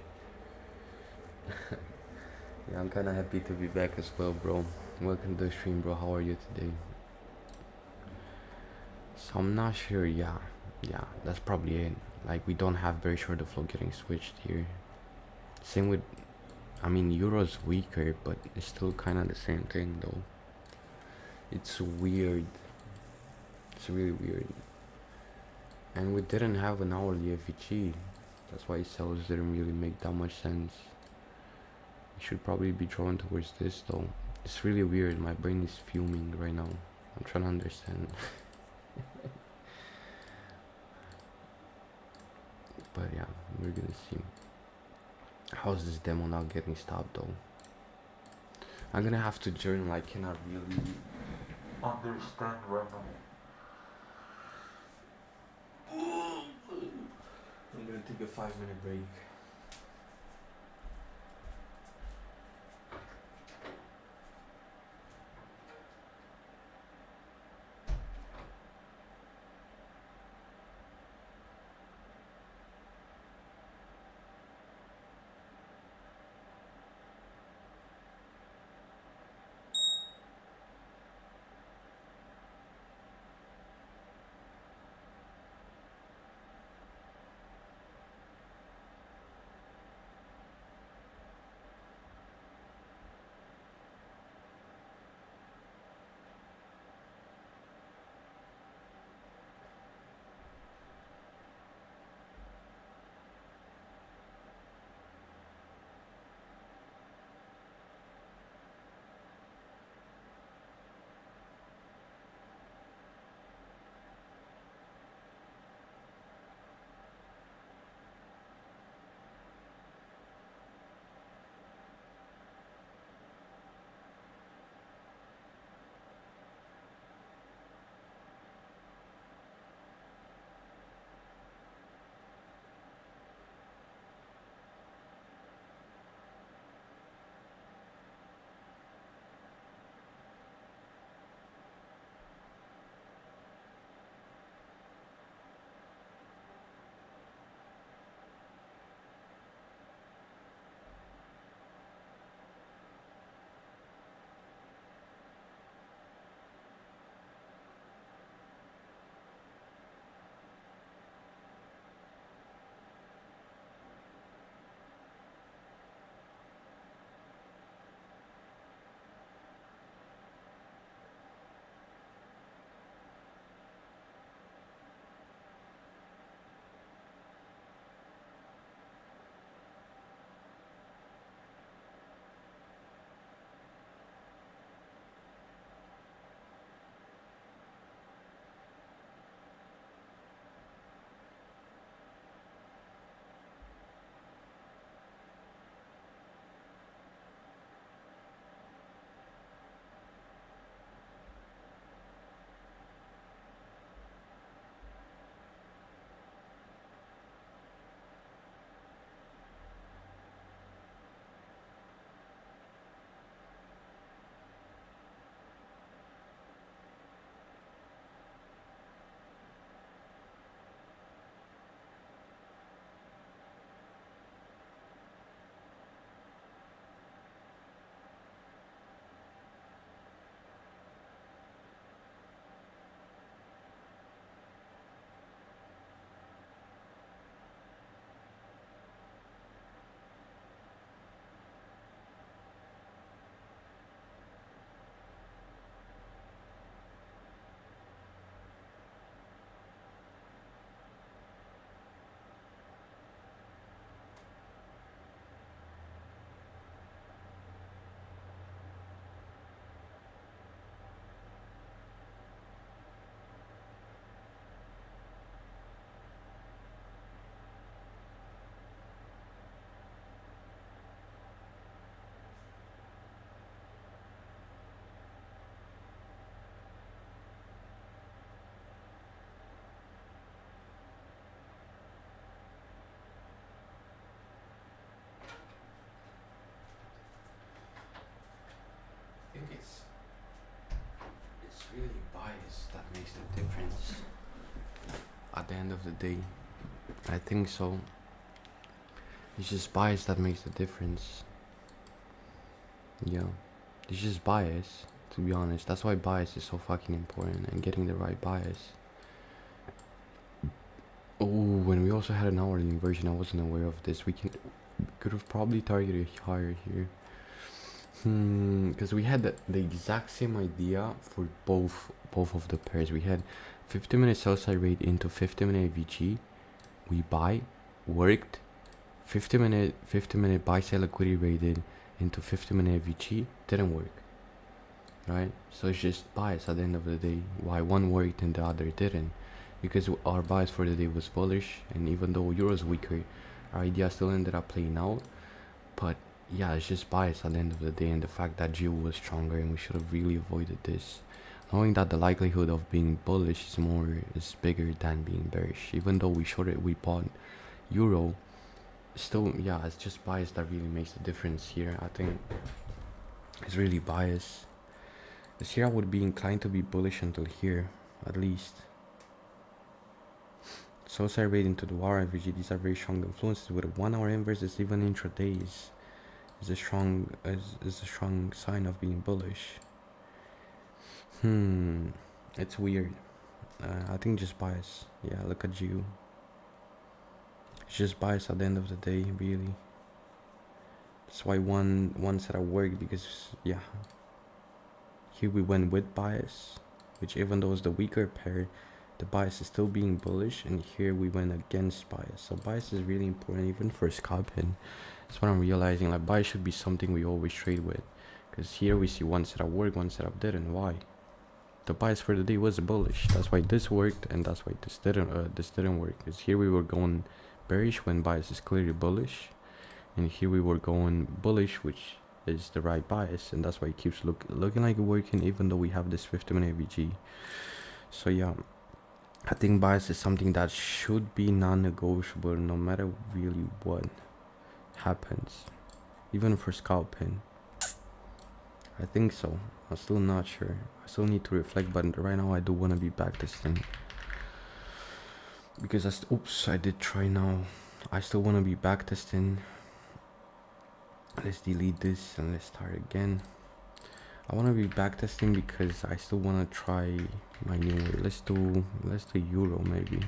Yeah, I'm kinda happy to be back as well, bro. Welcome to the stream, bro. How are you today? So I'm not sure. Yeah, that's probably it. Like, we don't have very sure the flow getting switched here. Same with, I mean, euro's weaker, but it's still kind of the same thing though. It's weird. It's really weird. And we didn't have an hourly FEG. That's why sales didn't really make that much sense. We should probably be drawn towards this though. It's really weird. My brain is fuming right now. I'm trying to understand. But yeah, we're gonna see. How's this demo not getting stopped though? I'm gonna have to journal. I cannot really understand right now. I'm gonna take a 5-minute break. difference at the end of the day. I think so. It's just bias that makes the difference. Yeah, it's just bias, to be honest. That's why bias is so fucking important, and getting the right bias. Oh, when we also had an hourly inversion, I wasn't aware of this. We could have probably targeted higher here. Because we had the exact same idea for both of the pairs. We had 50-minute sell side rate into 50-minute VG. We buy, worked. 50-minute buy side liquidity rated into 50-minute VG, didn't work. Right? So it's just bias at the end of the day. Why one worked and the other didn't? Because our bias for the day was bullish, and even though Euro's weaker, our idea still ended up playing out. But yeah, it's just bias at the end of the day, and the fact that Geo was stronger, and we should have really avoided this. Knowing that the likelihood of being bullish is bigger than being bearish. Even though we bought Euro, still, yeah, it's just bias that really makes the difference here. I think it's really bias. This here I would be inclined to be bullish until here, at least. So side rate into the hour average, these are very strong influences. With a 1 hour inverse, even intradays is a strong sign of being bullish. It's weird. I think just bias. Yeah, look at you. It's just bias at the end of the day, really. That's why one set of work, because yeah, here we went with bias, which even though it's the weaker pair, the bias is still being bullish, and here we went against bias. So bias is really important even for scalping. That's what I'm realizing. Like, bias should be something we always trade with, because here we see one setup work, one setup didn't. Why? The bias for the day was bullish. That's why this worked, and that's why this didn't work. Because here we were going bearish when bias is clearly bullish, and here we were going bullish, which is the right bias, and that's why it keeps looking like working, even though we have this 50-minute VG. So yeah, I think bias is something that should be non-negotiable no matter really what happens, even for scalping. I think so. I'm still not sure. I still need to reflect, but right now I do want to be backtesting, because I did try now. I still want to be backtesting. Let's delete this and let's start again. I want to be backtesting because I still want to try my new way. Let's do Euro maybe.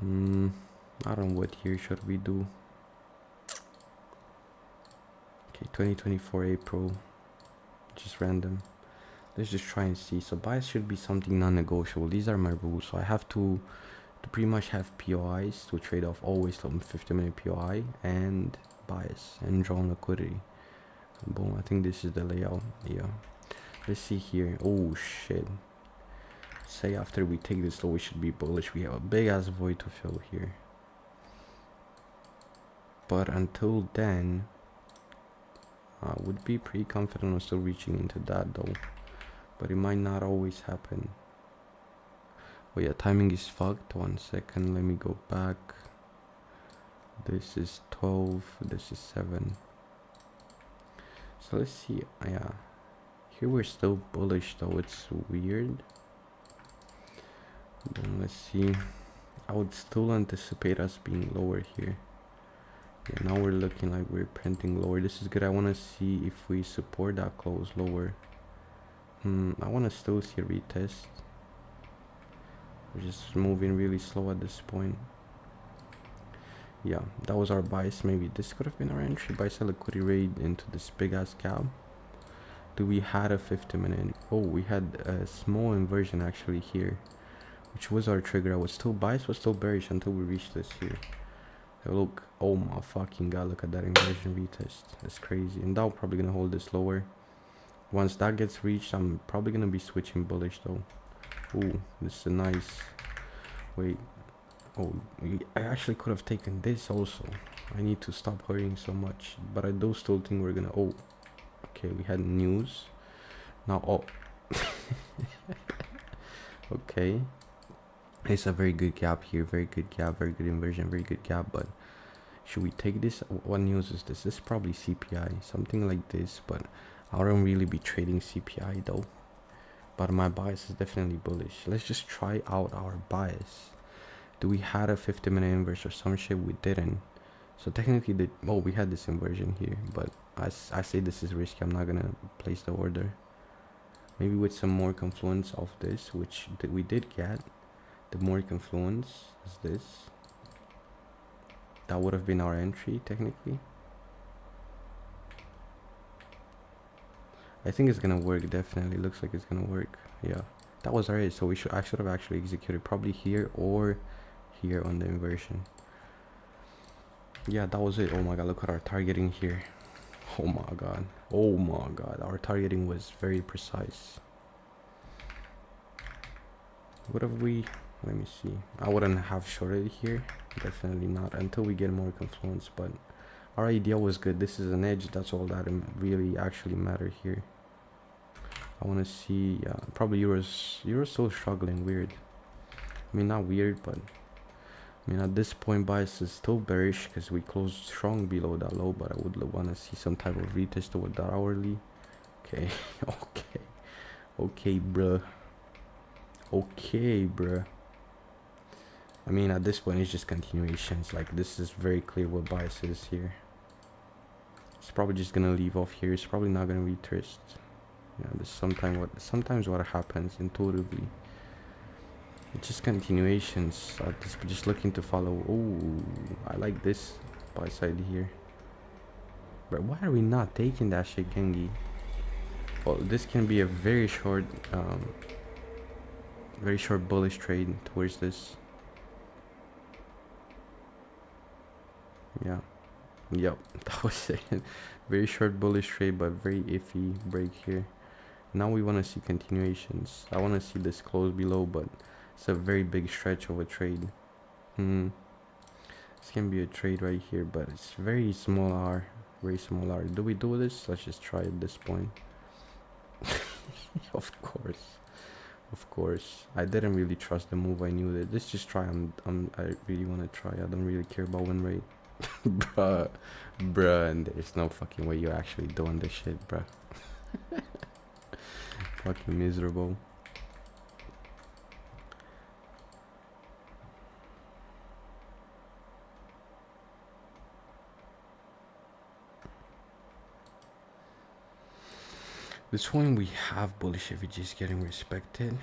I don't know what year should we do. Okay, 2024 April. Just random. Let's just try and see. So bias should be something non-negotiable. These are my rules. So I have to pretty much have POIs to trade off, always on 50-minute POI and bias and draw liquidity. Boom, I think this is the layout. Yeah, let's see here. Oh shit, say after we take this low we should be bullish. We have a big ass void to fill here, but until then I would be pretty confident on still reaching into that though, but it might not always happen. Oh yeah, timing is fucked. 1 second, let me go back. This is 12, this is 7. So let's see. Yeah, here we're still bullish though. It's weird. Then let's see. I would still anticipate us being lower here. Yeah, now we're looking like we're printing lower. This is good. I want to see if we support that close lower. I want to still see a retest. We're just moving really slow at this point. Yeah, that was our bias. Maybe this could have been our entry. Buy sell liquidity rate into this big ass cap. Do we had a 50-minute? Oh, we had a small inversion actually here, which was our trigger. I was still bias, was still bearish until we reached this here. Look, oh my fucking god, look at that inversion retest. That's crazy. And now probably gonna hold this lower. Once that gets reached, I'm probably gonna be switching bullish though. Ooh, this is a nice. Wait. Oh, I actually could have taken this also. I need to stop hurrying so much, but I do still think we're gonna. Oh, okay, we had news now. Oh, okay, it's a very good gap here. Very good gap, very good inversion, very good gap. But should we take this? What news is this? This is probably CPI, something like this, but I don't really be trading CPI though. but my bias is definitely bullish. Let's just try out our bias. Do we had a 50-minute inverse or some shit? We didn't. So technically, we had this inversion here, but I say this is risky. I'm not gonna place the order. Maybe with some more confluence of this, which we did get. The more confluence is this. That would have been our entry technically. I think it's gonna work. Definitely looks like it's gonna work. Yeah, that was alright. So I should have actually executed probably here or here on the inversion. Yeah, that was it. Oh my god, look at our targeting here. Oh my god. Oh my god, our targeting was very precise. What have we, let me see. I wouldn't have shorted here, definitely not until we get more confluence, but our idea was good. This is an edge, that's all that really actually matter here. I want to see, probably Euro's still struggling. Weird. I mean, not weird, but I mean, at this point bias is still bearish because we closed strong below that low, but I would want to see some type of retest with that hourly. Okay. Okay, bruh. Okay, bruh. I mean, at this point it's just continuations. Like, this is very clear what bias is here. It's probably just gonna leave off here. It's probably not gonna retrace. Yeah, this sometimes what happens intuitively. It's just continuations. Just looking to follow. Oh, I like this buy side here. But why are we not taking that shit, Gengi? Well, this can be a very short bullish trade towards this. Yeah. Yep, that was it. Very short bullish trade, but very iffy break here. Now we want to see continuations. I want to see this close below, but it's a very big stretch of a trade. This can be a trade right here, but it's very small R. Very small R. Do we do this? Let's just try at this point. Of course. Of course. I didn't really trust the move. I knew that. Let's just try. I really want to try. I don't really care about win rate. Bruh, and there's no fucking way you're actually doing this shit, bruh. Fucking miserable. This one we have bullish FVGs getting respected,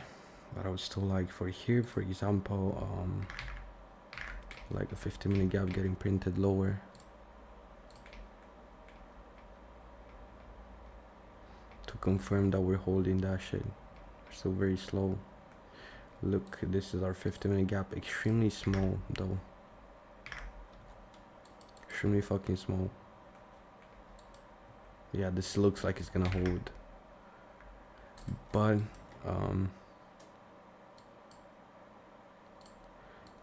but I would still like for here, for example, like a 50-minute gap getting printed lower. To confirm that we're holding that shit. We're still very slow. Look, this is our 50-minute gap, extremely small though. Extremely fucking small. Yeah, this looks like it's gonna hold. But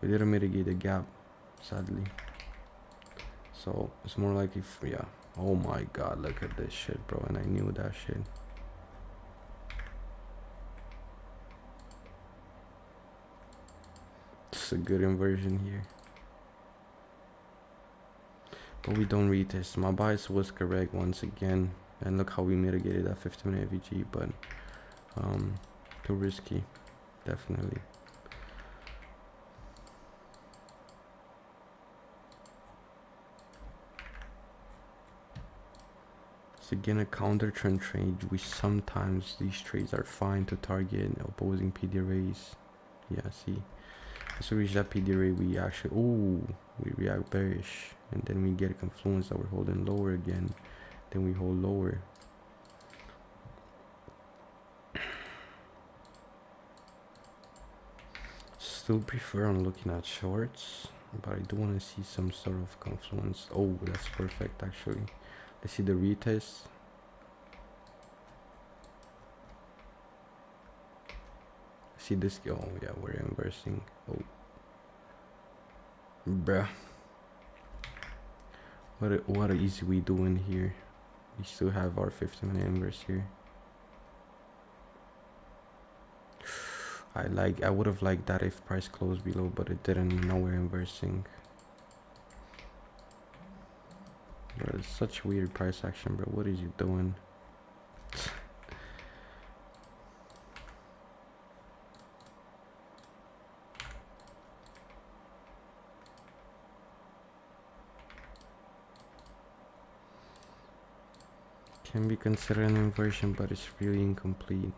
we didn't mitigate the gap, sadly. So it's more like if, yeah. Oh my god, look at this shit, bro. And I knew that shit. It's a good inversion here. But we don't retest. My bias was correct once again. And look how we mitigated that 50-minute FVG, but too risky, definitely. It's again a counter trend trade. Sometimes these trades are fine to target opposing PD arrays. Yeah, see. So we reach that PD array, we actually, we react bearish, and then we get a confluence that we're holding lower again. Then we hold lower. Still prefer on looking at shorts, but I do want to see some sort of confluence. Oh, that's perfect actually. Let's see the retest. See this. Oh yeah, we're inversing. Oh, bruh. What is we doing here? We still have our 50-minute inverse here. I would have liked that if price closed below, but it didn't. Now we're inversing. Bro, it's such weird price action, bro. What is you doing? Can be considered an inversion, but it's really incomplete.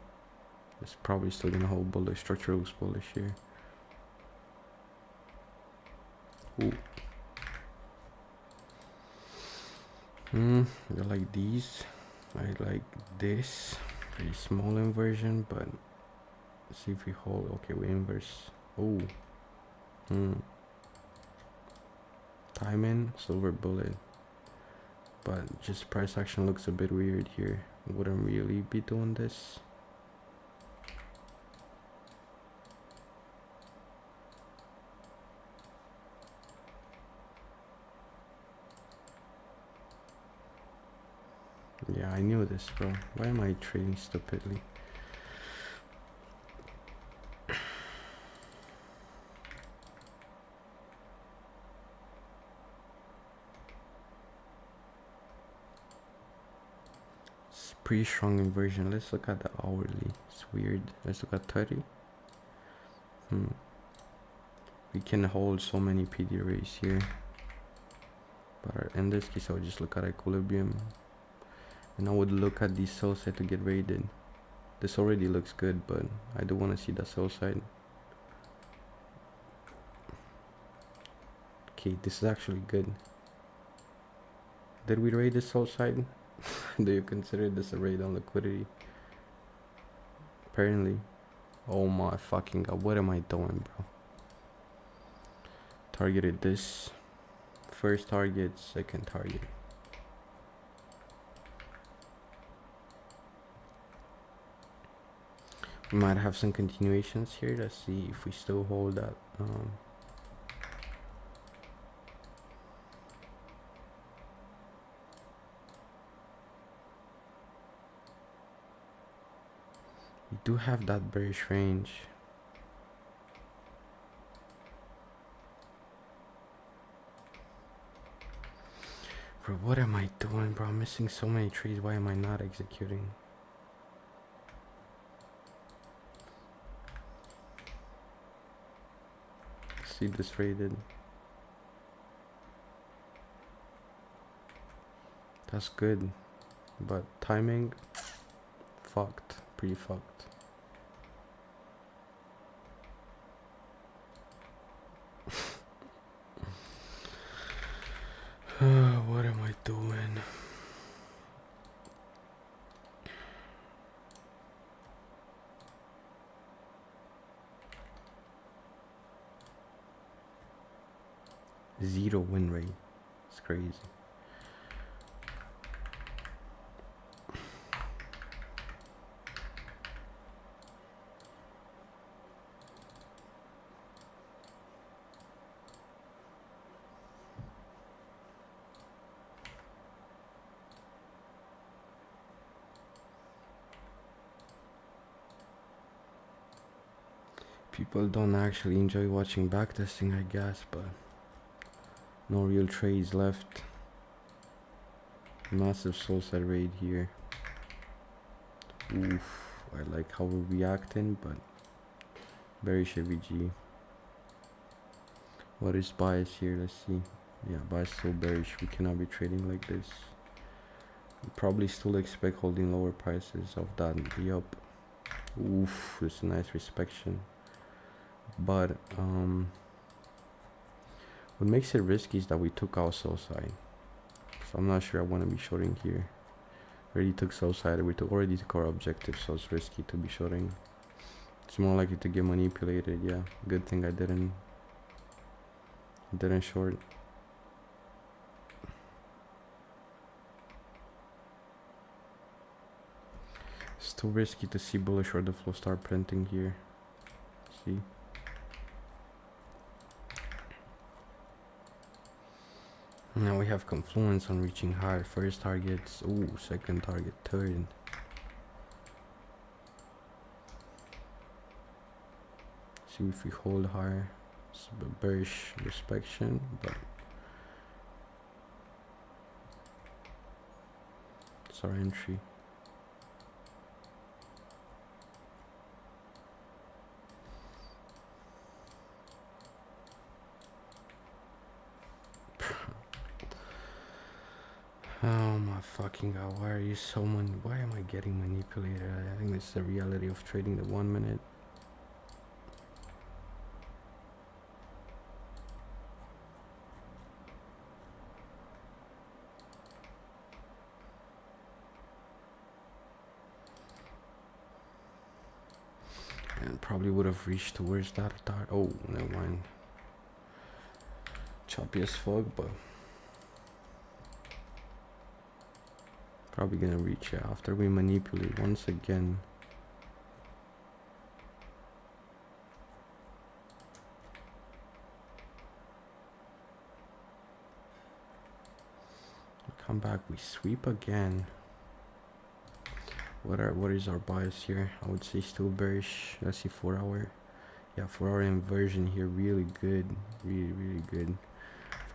It's probably still gonna hold bullish. Structure looks bullish here. Ooh. I like these. I like this. Pretty small inversion, but let's see if we hold. Okay, we inverse. Oh. Timing, silver bullet. But just price action looks a bit weird here. Wouldn't really be doing this. Yeah, I knew this, bro. Why am I trading stupidly? It's pretty strong inversion. Let's look at the hourly. It's weird. Let's look at 30. We can hold so many PD rays here. But in this case, I would just look at equilibrium. And I would look at the sell side to get rated. This already looks good, but I do want to see the sell side. Okay, this is actually good. Did we rate the sell side? Do you consider this a raid on liquidity? Apparently. Oh my fucking god, what am I doing, bro? Targeted this. First target, second target. We might have some continuations here. Let's see if we still hold that. We do have that bearish range. Bro, what am I doing, bro? I'm missing so many trees. Why am I not executing? See this rated. That's good. But timing, fucked. Pretty fucked. What am I doing? Zero win rate. It's crazy. People don't actually enjoy watching backtesting, I guess, but no real trades left. Massive soul side raid here. Oof, I like how we're reacting, but bearish AVG. What is bias here? Let's see. Yeah, bias so bearish. We cannot be trading like this. We probably still expect holding lower prices of that. Yup. Oof, it's a nice inspection. But what makes it risky is that we took our sell side. So I'm not sure I want to be shorting here. Already took sell side. We already took our objective, so it's risky to be shorting. It's more likely to get manipulated. Yeah, good thing I didn't short. It's too risky to see bullish order flow start printing here. See. Now we have confluence on reaching higher. First targets, ooh, second target, third. See if we hold higher. It's a bearish inspection, but it's our entry. Oh my fucking god, why are you so why am I getting manipulated? I think this is the reality of trading the 1 minute. And probably would have reached towards that dart. Oh, never mind. Choppy as fuck, but probably gonna reach it after we manipulate once again. Come back, we sweep again. What is our bias here? I would say still bearish. Let's see 4 hour. Yeah, 4 hour inversion here, really good, really good.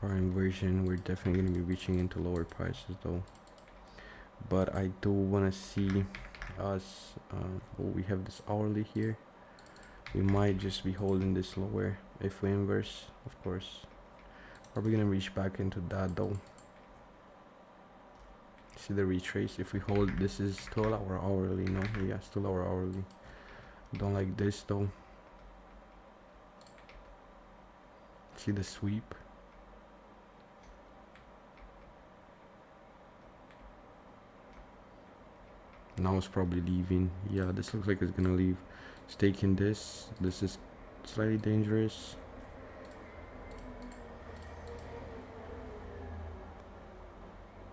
4 hour inversion, we're definitely gonna be reaching into lower prices though. But I do want to see us. Well, we have this hourly here. We might just be holding this lower if we inverse, of course. Probably gonna reach back into that though. See the retrace. If we hold, this is still our hourly. No, yeah, still our hourly. Don't like this though. See the sweep. Now it's probably leaving. Yeah, this looks like it's gonna leave. It's taking this. This is slightly dangerous.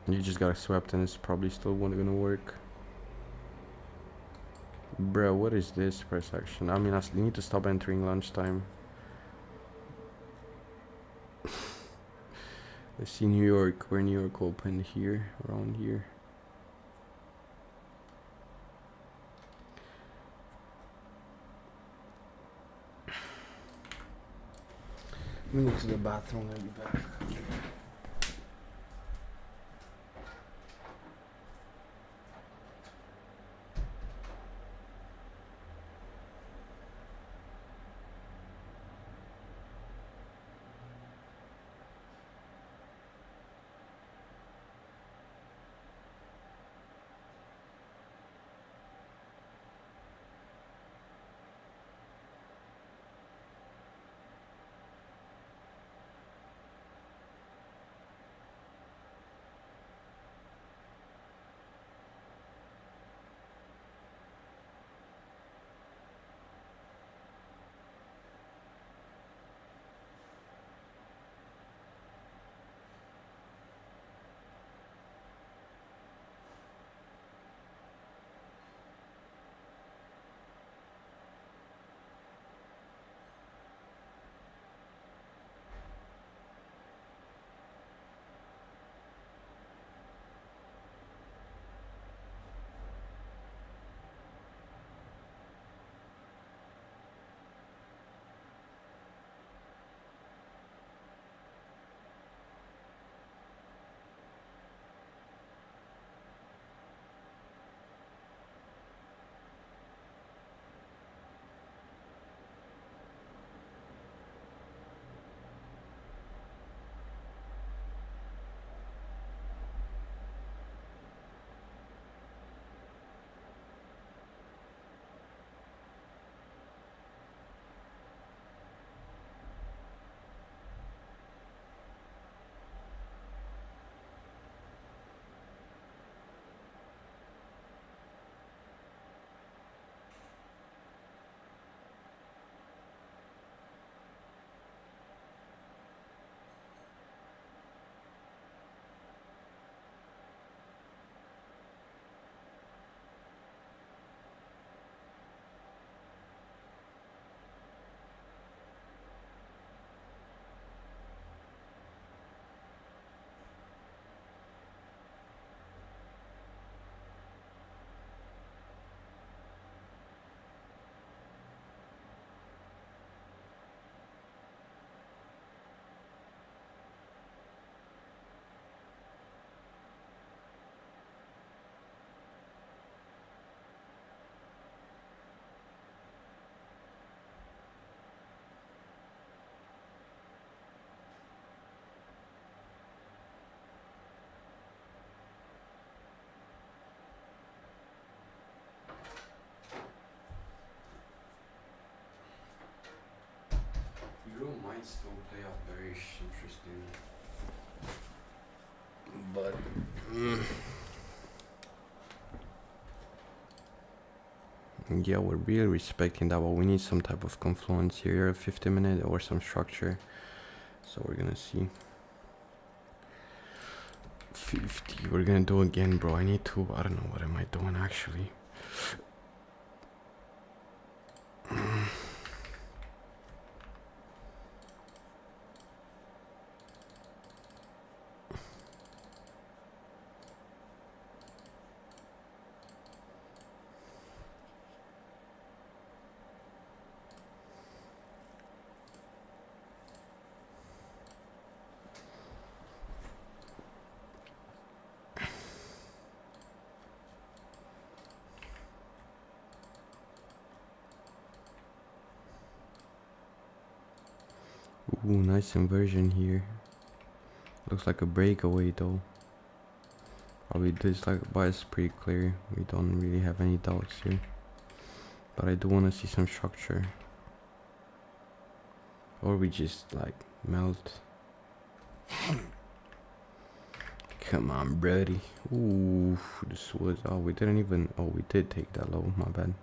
You just got swept and it's probably still not gonna work. Bro, what is this price action? I mean, I need to stop entering lunchtime. Let's see New York. Where New York opened here, around here. Let me go to the bathroom. I'll be back. might still play out very interesting, but yeah, we're really respecting that, but we need some type of confluence here, a 50-minute or some structure. So we're gonna see. 50. We're gonna do again, bro. I need to. I don't know what am I doing actually. Ooh, nice inversion here. Looks like a breakaway though. Probably this like, but it's pretty clear. We don't really have any doubts here. But I do want to see some structure. Or we just like melt. Come on, buddy. Ooh, this was. Oh, we didn't even. Oh, we did take that low. My bad.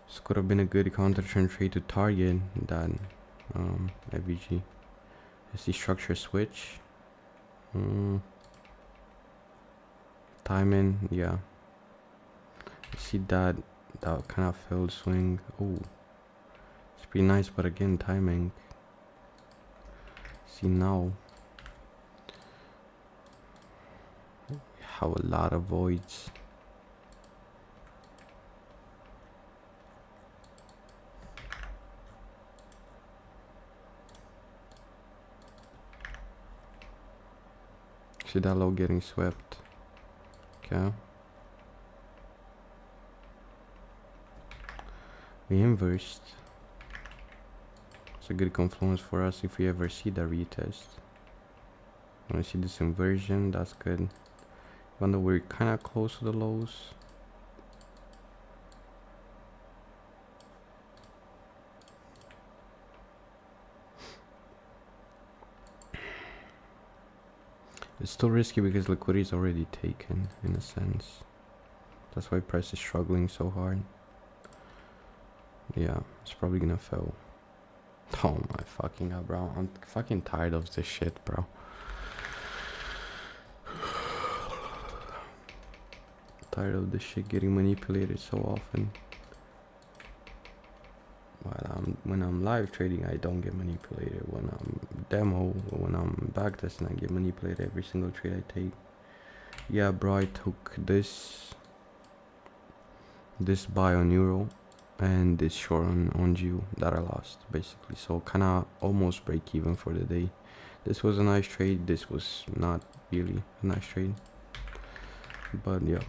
This could have been a good counter trend trade to target that FVG. Is the structure switch? Timing, yeah. You see that kind of failed swing. Oh, it's pretty nice, but again, timing. See now, we have a lot of voids. See that low getting swept. Okay. We inversed. It's a good confluence for us if we ever see the retest. When we see this inversion, that's good. Even though we're kind of close to the lows. It's still risky because liquidity is already taken in a sense. That's why price is struggling so hard. Yeah, it's probably gonna fail. Oh my fucking god, bro. I'm fucking tired of this shit, bro. Tired of this shit getting manipulated so often. When I'm live trading, I don't get manipulated. When I'm demo, when I'm backtesting, I get manipulated every single trade I take. Yeah, bro, I took this buy on euro and this short on Jew that I lost basically. So kind of almost break even for the day. This was a nice trade. This was not really a nice trade, but yeah.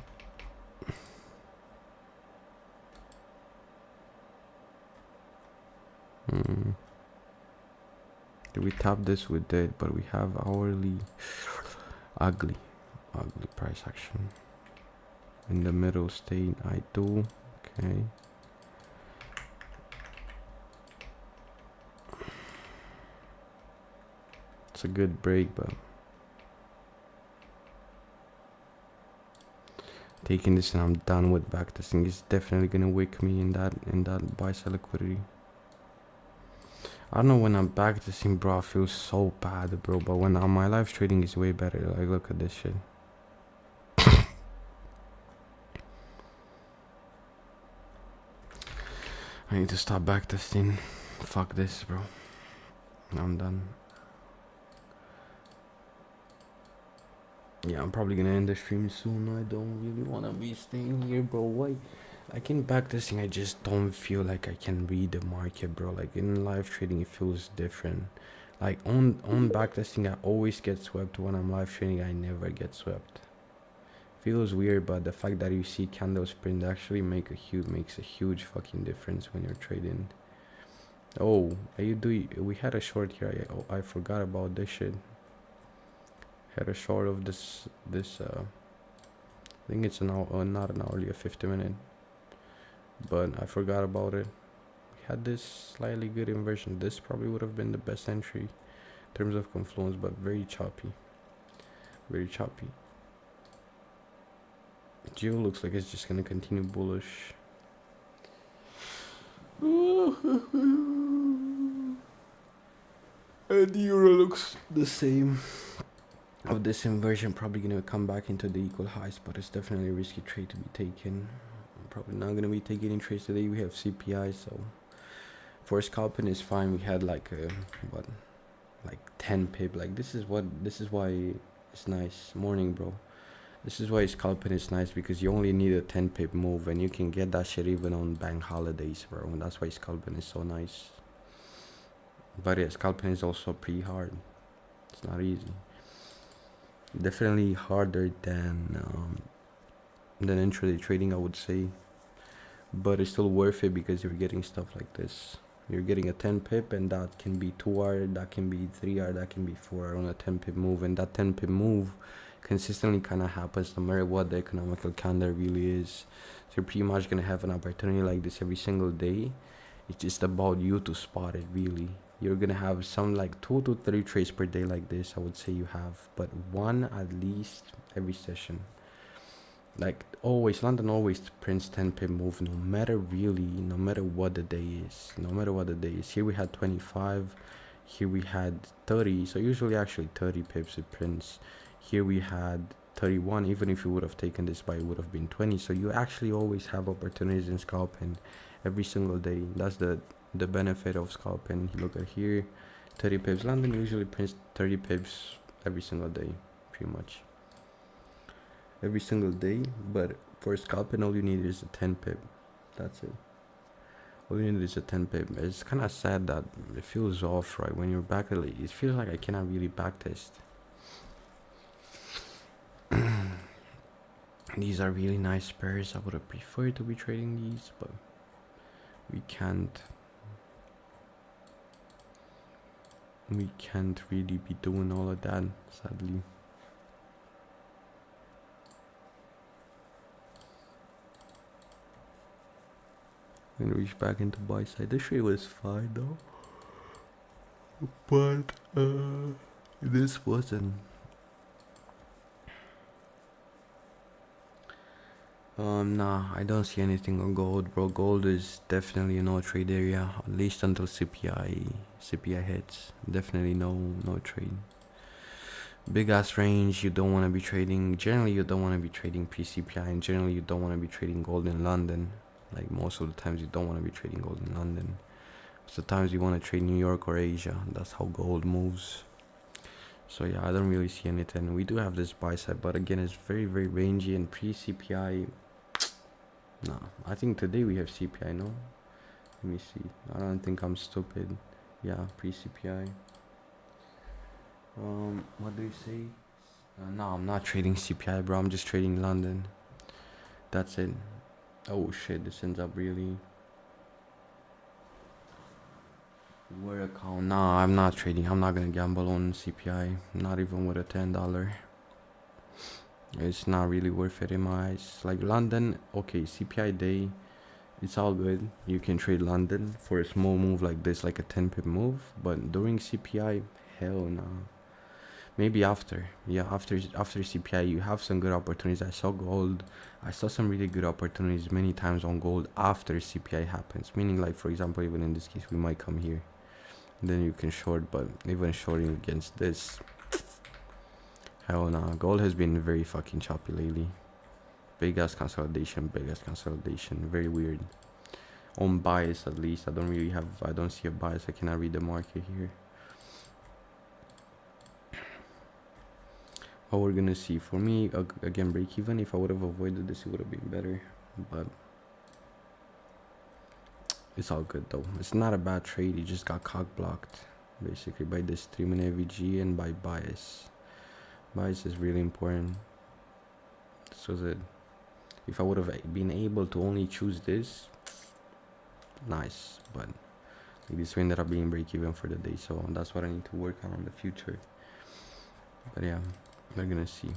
Did we tap this? We did, but we have hourly ugly price action in the middle state. I do. Okay, it's a good break, but taking this and I'm done with backtesting is definitely gonna wake me in that buy sell liquidity. I don't know, when I'm backtesting, bro, I feel so bad, bro, but when my live trading is way better. Like, look at this shit. I need to stop backtesting. Fuck this, bro. I'm done. Yeah, I'm probably gonna end the stream soon. I don't really wanna be staying here, bro. Why? Like in backtesting, I just don't feel like I can read the market, bro. Like in live trading, it feels different. Like on backtesting, I always get swept. When I'm live trading, I never get swept. Feels weird, but the fact that you see candles print actually makes a huge fucking difference when you're trading. Oh, we had a short here. I forgot about this shit. Had a short of this I think it's an hour, not an hourly, a 50-minute, but I forgot about it. had this slightly good inversion. This probably would have been the best entry in terms of confluence, but very choppy. Very choppy. Geo looks like it's just gonna continue bullish. And the euro looks the same. Of this inversion, probably gonna come back into the equal highs, but it's definitely a risky trade to be taken. I'm probably not gonna be taking any trades today. We have CPI, so for scalping is fine. We had like a like 10 pip. Like this is why it's nice. Morning, bro. This is why scalping is nice, because you only need a 10 pip move and you can get that shit even on bank holidays, bro. And that's why scalping is so nice. But yeah, scalping is also pretty hard. It's not easy. Definitely harder than intraday trading, I would say. But it's still worth it because you're getting stuff like this. You're getting a 10 pip, and that can be 2R, that can be 3R, that can be 4R on a 10 pip move. And that 10 pip move consistently kind of happens no matter what the economical calendar really is. So you're pretty much gonna have an opportunity like this every single day. It's just about you to spot it, really. You're gonna have some like 2 to 3 trades per day like this, I would say you have, but one at least every session. Like always, London always prints 10 pip move, no matter what the day is. Here we had 25, here we had 30, so usually actually 30 pips it prints. Here we had 31. Even if you would have taken this buy, it would have been 20. So you actually always have opportunities in scalping every single day. That's the benefit of scalping. Look at here, 30 pips. London usually prints 30 pips every single day, pretty much every single day. But for scalping, all you need is a 10 pip. That's it. All you need is a 10 pip. It's kind of sad that it feels off, right? When you're back, it feels like I cannot really backtest. These are really nice pairs. I would have preferred to be trading these, but we can't really be doing all of that, sadly. I'm gonna reach back into buy side. This trade was fine though, but this wasn't. Nah, I don't see anything on gold, bro. Gold is definitely a no trade area, at least until CPI hits. Definitely no trade. Big ass range, you don't want to be trading. Generally, you don't want to be trading pre-CPI, and generally, you don't want to be trading gold in London. Like most of the times, you don't want to be trading gold in London. Sometimes you want to trade New York or Asia. That's how gold moves. So yeah, I don't really see anything. We do have this buy side, but again, it's very, very rangy, and pre-CPI. No, I think today we have CPI, no? Let me see. I don't think I'm stupid. Yeah, pre-CPI. What do you say? No, I'm not trading CPI, bro. I'm just trading London. That's it. Oh shit, this ends up really... Where account? Nah, I'm not trading. I'm not gonna gamble on CPI. Not even with a $10. It's not really worth it in my eyes. Like London, okay, CPI day, it's all good. You can trade London for a small move like this, like a 10 pip move. But during CPI, hell no. Maybe after. Yeah, after CPI, you have some good opportunities. I saw gold. I saw some really good opportunities many times on gold after CPI happens. Meaning, like, for example, even in this case, we might come here. Then you can short, but even shorting against this, hell nah. Gold has been very fucking choppy lately. Big ass consolidation. Very weird. On bias, at least, I don't see a bias. I cannot read the market here. What we're gonna see, for me, again, break even. If I would have avoided this, it would have been better, but it's all good though. It's not a bad trade. You just got cock blocked basically by this 3-minute AVG and by bias. Bias is really important. This was it. If I would have been able to only choose this, nice, but this ended up being break even for the day, so that's what I need to work on in the future. But yeah, we're gonna see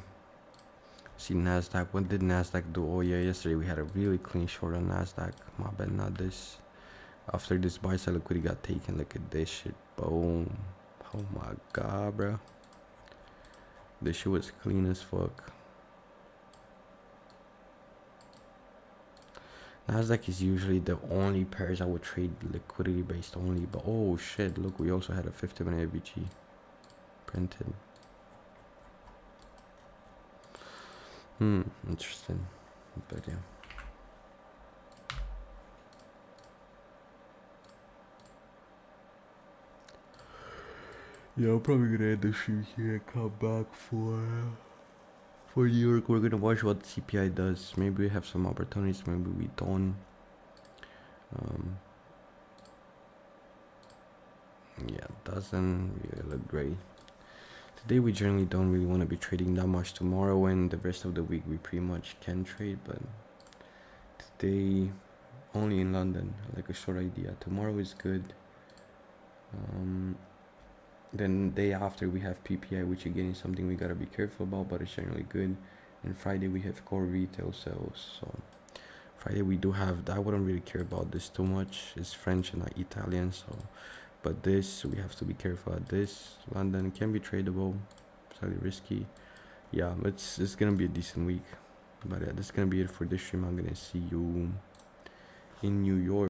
Nasdaq. What did Nasdaq do? Oh yeah, yesterday we had a really clean short on Nasdaq. My bad, not this. After this buy sell liquidity got taken, look at this shit. Boom. Oh my god, bro. This shit was clean as fuck. Nasdaq is usually the only pairs I would trade liquidity based only, but oh shit, look, we also had a 50-minute AVG printed. Interesting. But yeah. Yeah, I'm probably gonna end the shoot here and come back for New York. We're gonna watch what CPI does. Maybe we have some opportunities, maybe we don't. Yeah, doesn't really look great. Today we generally don't really want to be trading that much. Tomorrow and the rest of the week we pretty much can trade, but today only in London, like a short idea. Tomorrow is good. Then day after we have PPI, which again is something we gotta be careful about, but it's generally good. And Friday we have core retail sales. So Friday we do have, I wouldn't really care about this too much. It's French and not Italian, so but this we have to be careful at this. London can be tradable, slightly risky. Yeah, it's gonna be a decent week. But yeah, that's gonna be it for this stream. I'm gonna see you in New York.